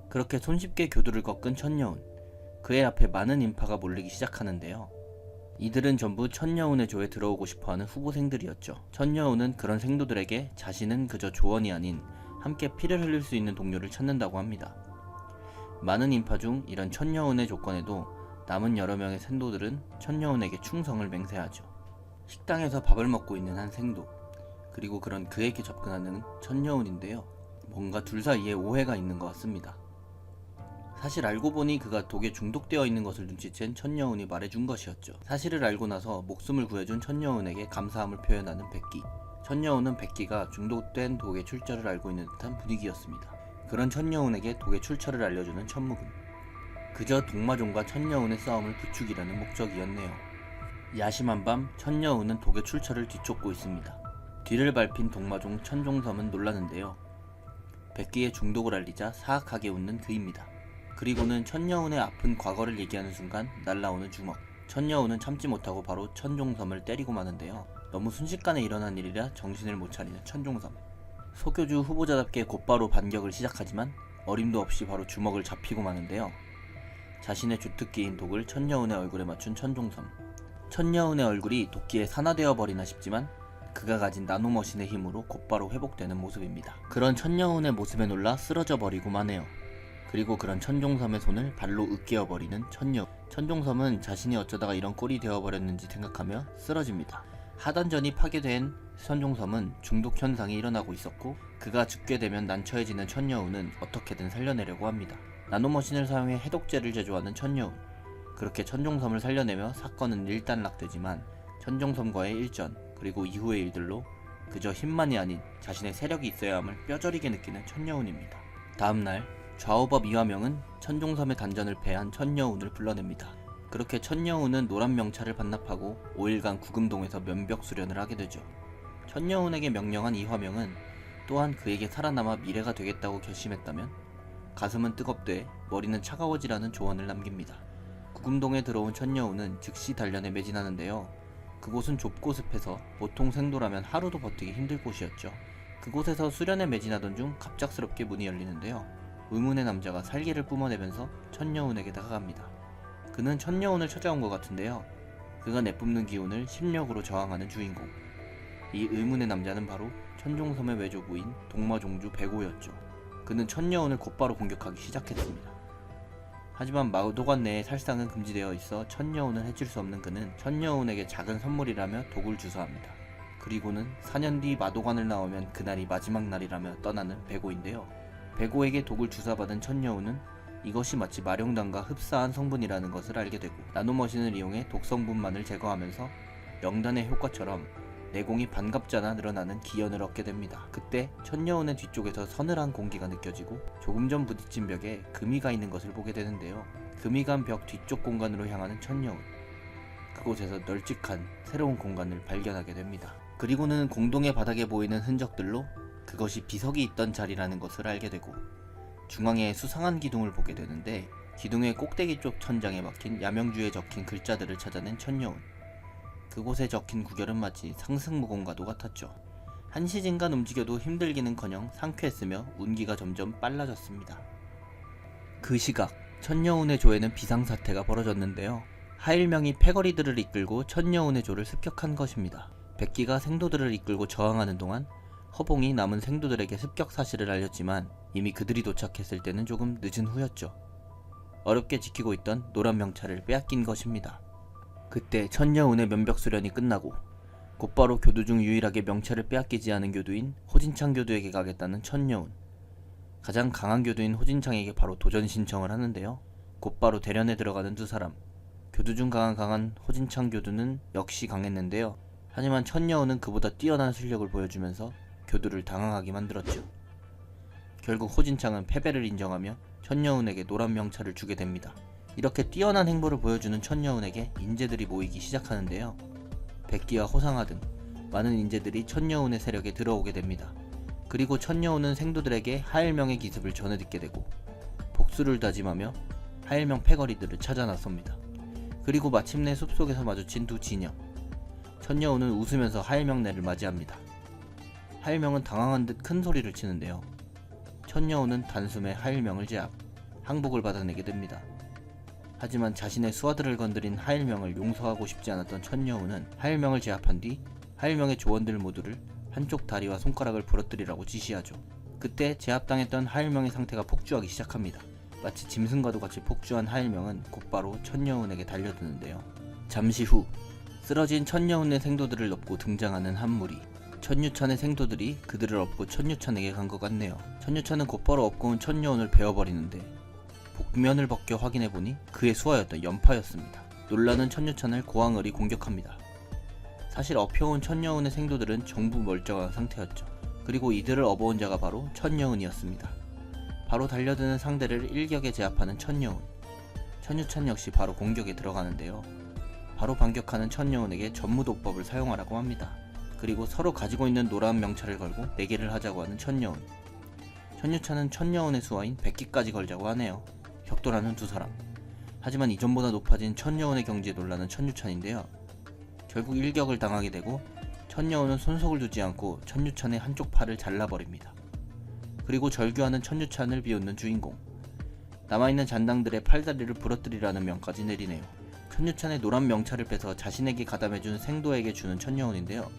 그렇게 손쉽게 교두를 꺾은 천여운. 그의 앞에 많은 인파가 몰리기 시작하는데요. 이들은 전부 천여운의 조에 들어오고 싶어하는 후보생들이었죠. 천여운은 그런 생도들에게 자신은 그저 조언이 아닌 함께 피를 흘릴 수 있는 동료를 찾는다고 합니다. 많은 인파 중 이런 천여운의 조건에도 남은 여러 명의 생도들은 천여운에게 충성을 맹세하죠. 식당에서 밥을 먹고 있는 한 생도, 그리고 그런 그에게 접근하는 천여운인데요. 뭔가 둘 사이에 오해가 있는 것 같습니다. 사실 알고 보니 그가 독에 중독되어 있는 것을 눈치챈 천여운이 말해준 것이었죠. 사실을 알고 나서 목숨을 구해준 천여운에게 감사함을 표현하는 백기. 천여운은 백기가 중독된 독의 출처를 알고 있는 듯한 분위기였습니다. 그런 천여운에게 독의 출처를 알려주는 천무금. 그저 독마종과 천여운의 싸움을 부추기려는 목적이었네요. 야심한 밤 천여운은 독의 출처를 뒤쫓고 있습니다. 뒤를 밟힌 독마종 천종섬은 놀라는데요. 백기의 중독을 알리자 사악하게 웃는 그입니다. 그리고는 천여운의 아픈 과거를 얘기하는 순간 날라오는 주먹. 천여운은 참지 못하고 바로 천종섬을 때리고 마는데요. 너무 순식간에 일어난 일이라 정신을 못 차리는 천종섬. 소교주 후보자답게 곧바로 반격을 시작하지만 어림도 없이 바로 주먹을 잡히고 마는데요. 자신의 주특기인 독을 천여운의 얼굴에 맞춘 천종섬. 천여운의 얼굴이 도끼에 산화되어 버리나 싶지만 그가 가진 나노머신의 힘으로 곧바로 회복되는 모습입니다. 그런 천여운의 모습에 놀라 쓰러져 버리고만 해요. 그리고 그런 천종섬의 손을 발로 으깨어 버리는 천여운. 천종섬은 자신이 어쩌다가 이런 꼴이 되어버렸는지 생각하며 쓰러집니다. 하단전이 파괴된 천종섬은 중독 현상이 일어나고 있었고 그가 죽게 되면 난처해지는 천여운은 어떻게든 살려내려고 합니다. 나노머신을 사용해 해독제를 제조하는 천여운. 그렇게 천종섬을 살려내며 사건은 일단락되지만 천종섬과의 일전 그리고 이후의 일들로 그저 힘만이 아닌 자신의 세력이 있어야 함을 뼈저리게 느끼는 천여운입니다. 다음날 좌우법 이화명은 천종섬의 단전을 패한 천여운을 불러냅니다. 그렇게 천여운은 노란 명찰을 반납하고 5일간 구금동에서 면벽 수련을 하게 되죠. 천여운에게 명령한 이화명은 또한 그에게 살아남아 미래가 되겠다고 결심했다면 가슴은 뜨겁되 머리는 차가워지라는 조언을 남깁니다. 구금동에 들어온 천여운은 즉시 단련에 매진하는데요. 그곳은 좁고 습해서 보통 생도라면 하루도 버티기 힘들 곳이었죠. 그곳에서 수련에 매진하던 중 갑작스럽게 문이 열리는데요. 의문의 남자가 살기를 뿜어내면서 천여운에게 다가갑니다. 그는 천여운을 찾아온 것 같은데요. 그가 내뿜는 기운을 심력으로 저항하는 주인공. 이 의문의 남자는 바로 천종섬의 외조부인 동마종주 백오였죠. 그는 천여운을 곧바로 공격하기 시작했습니다. 하지만 마도관 내에 살상은 금지되어 있어 천여운을 해칠 수 없는 그는 천여운에게 작은 선물이라며 독을 주사합니다. 그리고는 4년 뒤 마도관을 나오면 그날이 마지막 날이라며 떠나는 백오인데요. 백오에게 독을 주사받은 천여운은 이것이 마치 마룡단과 흡사한 성분이라는 것을 알게 되고 나노머신을 이용해 독성분만을 제거하면서 영단의 효과처럼 내공이 반갑잖아 늘어나는 기연을 얻게 됩니다. 그때 천여운의 뒤쪽에서 서늘한 공기가 느껴지고 조금 전 부딪힌 벽에 금이가 있는 것을 보게 되는데요. 금이 간 벽 뒤쪽 공간으로 향하는 천여운. 그곳에서 널찍한 새로운 공간을 발견하게 됩니다. 그리고는 공동의 바닥에 보이는 흔적들로 그것이 비석이 있던 자리라는 것을 알게 되고 중앙에 수상한 기둥을 보게 되는데 기둥의 꼭대기 쪽 천장에 박힌 야명주에 적힌 글자들을 찾아낸 천여운. 그곳에 적힌 구결은 마치 상승무공과도 같았죠. 한시진간 움직여도 힘들기는커녕 상쾌했으며 운기가 점점 빨라졌습니다. 그 시각 천여운의 조에는 비상사태가 벌어졌는데요. 하일명이 패거리들을 이끌고 천여운의 조를 습격한 것입니다. 백기가 생도들을 이끌고 저항하는 동안 허봉이 남은 생도들에게 습격 사실을 알렸지만 이미 그들이 도착했을 때는 조금 늦은 후였죠. 어렵게 지키고 있던 노란 명찰을 빼앗긴 것입니다. 그때 천여운의 면벽 수련이 끝나고 곧바로 교두 중 유일하게 명찰을 빼앗기지 않은 교두인 호진창 교두에게 가겠다는 천여운. 가장 강한 교두인 호진창에게 바로 도전 신청을 하는데요. 곧바로 대련에 들어가는 두 사람. 교두 중 강한 호진창 교두는 역시 강했는데요. 하지만 천여운은 그보다 뛰어난 실력을 보여주면서 교두를 당황하게 만들었죠. 결국 호진창은 패배를 인정하며 천여운에게 노란 명찰을 주게 됩니다. 이렇게 뛰어난 행보를 보여주는 천여운에게 인재들이 모이기 시작하는데요. 백기와 호상화 등 많은 인재들이 천여운의 세력에 들어오게 됩니다. 그리고 천여운은 생도들에게 하일명의 기습을 전해 듣게 되고 복수를 다짐하며 하일명 패거리들을 찾아 나섭니다. 그리고 마침내 숲속에서 마주친 두 진영. 천여운은 웃으면서 하일명네를 맞이합니다. 하일명은 당황한 듯 큰 소리를 치는데요. 천여운은 단숨에 하일명을 제압, 항복을 받아내게 됩니다. 하지만 자신의 수하들을 건드린 하일명을 용서하고 싶지 않았던 천여운은 하일명을 제압한 뒤 하일명의 조원들 모두를 한쪽 다리와 손가락을 부러뜨리라고 지시하죠. 그때 제압당했던 하일명의 상태가 폭주하기 시작합니다. 마치 짐승과도 같이 폭주한 하일명은 곧바로 천여운에게 달려드는데요. 잠시 후 쓰러진 천여운의 생도들을 업고 등장하는 한 무리. 천유찬의 생도들이 그들을 업고 천유찬에게 간 것 같네요. 천유찬은 곧바로 업고 온 천여운을 베어버리는데 복면을 벗겨 확인해보니 그의 수하였던 연파였습니다. 놀라는 천유찬을 고항을이 공격합니다. 사실 업혀온 천여운의 생도들은 전부 멀쩡한 상태였죠. 그리고 이들을 업어온 자가 바로 천여운이었습니다. 바로 달려드는 상대를 일격에 제압하는 천여운. 천유찬 역시 바로 공격에 들어가는데요. 바로 반격하는 천여운에게 전무도법을 사용하라고 합니다. 그리고 서로 가지고 있는 노란 명찰을 걸고 내기를 하자고 하는 천여운. 천유찬은 천여운의 수하인 백기까지 걸자고 하네요. 격돌하는 두 사람. 하지만 이전보다 높아진 천여운의 경지에 놀라는 천유찬인데요. 결국 일격을 당하게 되고 천여우는 손속을 두지 않고 천유찬의 한쪽 팔을 잘라버립니다. 그리고 절규하는 천유찬을 비웃는 주인공. 남아있는 잔당들의 팔다리를 부러뜨리라는 명까지 내리네요. 천유찬의 노란 명찰을 빼서 자신에게 가담해준 생도에게 주는 천여운인데요.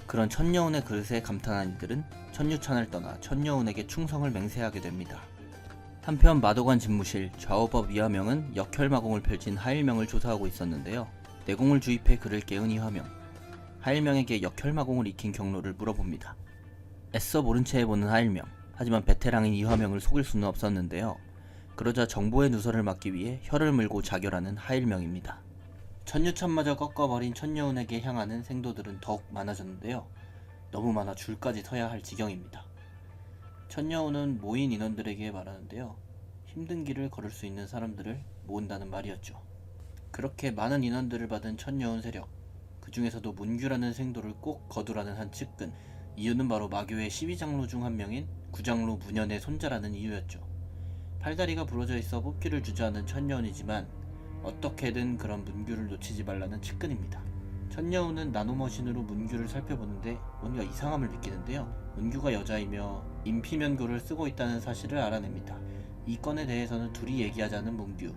그런 천여운의 그릇에 감탄한 이들은 천유찬을 떠나 천여운에게 충성을 맹세하게 됩니다. 한편 마도관 집무실 좌우법 이화명은 역혈마공을 펼친 하일명을 조사하고 있었는데요. 내공을 주입해 그를 깨운 이화명. 하일명에게 역혈마공을 익힌 경로를 물어봅니다. 애써 모른 채 해보는 하일명. 하지만 베테랑인 이화명을 속일 수는 없었는데요. 그러자 정보의 누설을 막기 위해 혀를 물고 자결하는 하일명입니다. 천유찬마저 꺾어버린 천여운에게 향하는 생도들은 더욱 많아졌는데요. 너무 많아 줄까지 서야 할 지경입니다. 천여운은 모인 인원들에게 말하는데요. 힘든 길을 걸을 수 있는 사람들을 모은다는 말이었죠. 그렇게 많은 인원들을 받은 천여운 세력, 그 중에서도 문규라는 생도를 꼭 거두라는 한 측근, 이유는 바로 마교의 12장로 중 한 명인 구장로 문연의 손자라는 이유였죠. 팔다리가 부러져 있어 뽑기를 주저하는 천여운이지만 어떻게든 그런 문규를 놓치지 말라는 측근입니다. 천여운은 나노머신으로 문규를 살펴보는데 뭔가 이상함을 느끼는데요. 문규가 여자이며 인피면교를 쓰고 있다는 사실을 알아냅니다. 이 건에 대해서는 둘이 얘기하자는 문규.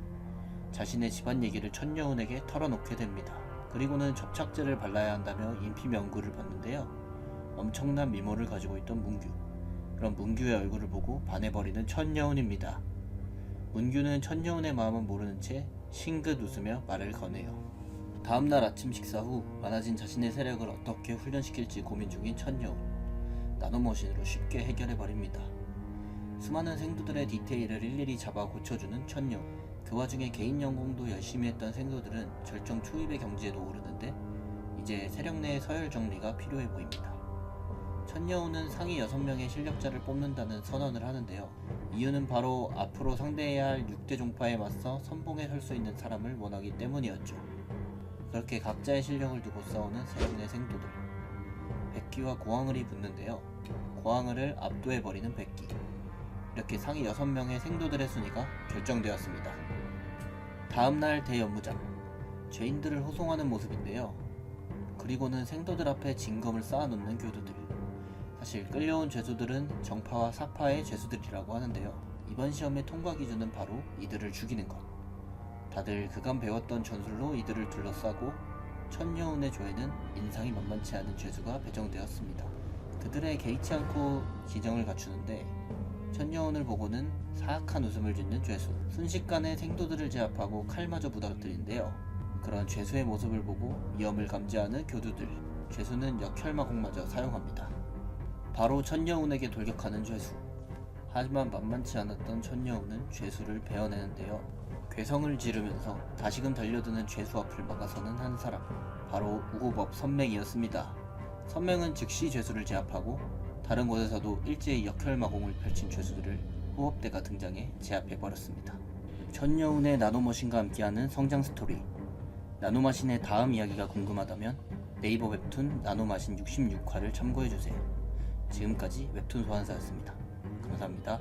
자신의 집안 얘기를 천여운에게 털어놓게 됩니다. 그리고는 접착제를 발라야 한다며 인피면구를 벗는데요. 엄청난 미모를 가지고 있던 문규. 그럼 문규의 얼굴을 보고 반해버리는 천여운입니다. 문규는 천여운의 마음은 모르는 채 싱긋 웃으며 말을 거네요. 다음날 아침 식사 후 많아진 자신의 세력을 어떻게 훈련시킬지 고민 중인 천여운. 나노머신으로 쉽게 해결해버립니다. 수많은 생도들의 디테일을 일일이 잡아 고쳐주는 천여운. 그 와중에 개인 연공도 열심히 했던 생도들은 절정 초입의 경지에도 오르는데 이제 세력 내의 서열 정리가 필요해 보입니다. 천여운은 상위 6명의 실력자를 뽑는다는 선언을 하는데요. 이유는 바로 앞으로 상대해야 할 6대 종파에 맞서 선봉에 설 수 있는 사람을 원하기 때문이었죠. 그렇게 각자의 실력을 두고 싸우는 세력 내 생도들. 백기와 고항을이 붙는데요. 고항을을 압도해버리는 백기. 이렇게 상위 6명의 생도들의 순위가 결정되었습니다. 다음날 대연무장. 죄인들을 호송하는 모습인데요. 그리고는 생도들 앞에 징검을 쌓아놓는 교두들. 사실 끌려온 죄수들은 정파와 사파의 죄수들이라고 하는데요. 이번 시험의 통과 기준은 바로 이들을 죽이는 것. 다들 그간 배웠던 전술로 이들을 둘러싸고 천여운의 조에는 인상이 만만치 않은 죄수가 배정되었습니다. 그들의 개의치 않고 기정을 갖추는데 천여운을 보고는 사악한 웃음을 짓는 죄수. 순식간에 생도들을 제압하고 칼마저 무너뜨리는데요. 그런 죄수의 모습을 보고 위험을 감지하는 교두들. 죄수는 역혈마공마저 사용합니다. 바로 천여운에게 돌격하는 죄수. 하지만 만만치 않았던 천여운은 죄수를 베어내는데요. 괴성을 지르면서 다시금 달려드는 죄수 앞을 막아서는 한 사람. 바로 우고법 선맹이었습니다. 선맹은 즉시 죄수를 제압하고 다른 곳에서도 일제히 역혈마공을 펼친 죄수들을 호흡대가 등장해 제압해버렸습니다. 천여운의 나노머신과 함께하는 성장 스토리. 나노마신의 다음 이야기가 궁금하다면 네이버 웹툰 나노마신 66화를 참고해주세요. 지금까지 웹툰 소환사였습니다. 감사합니다.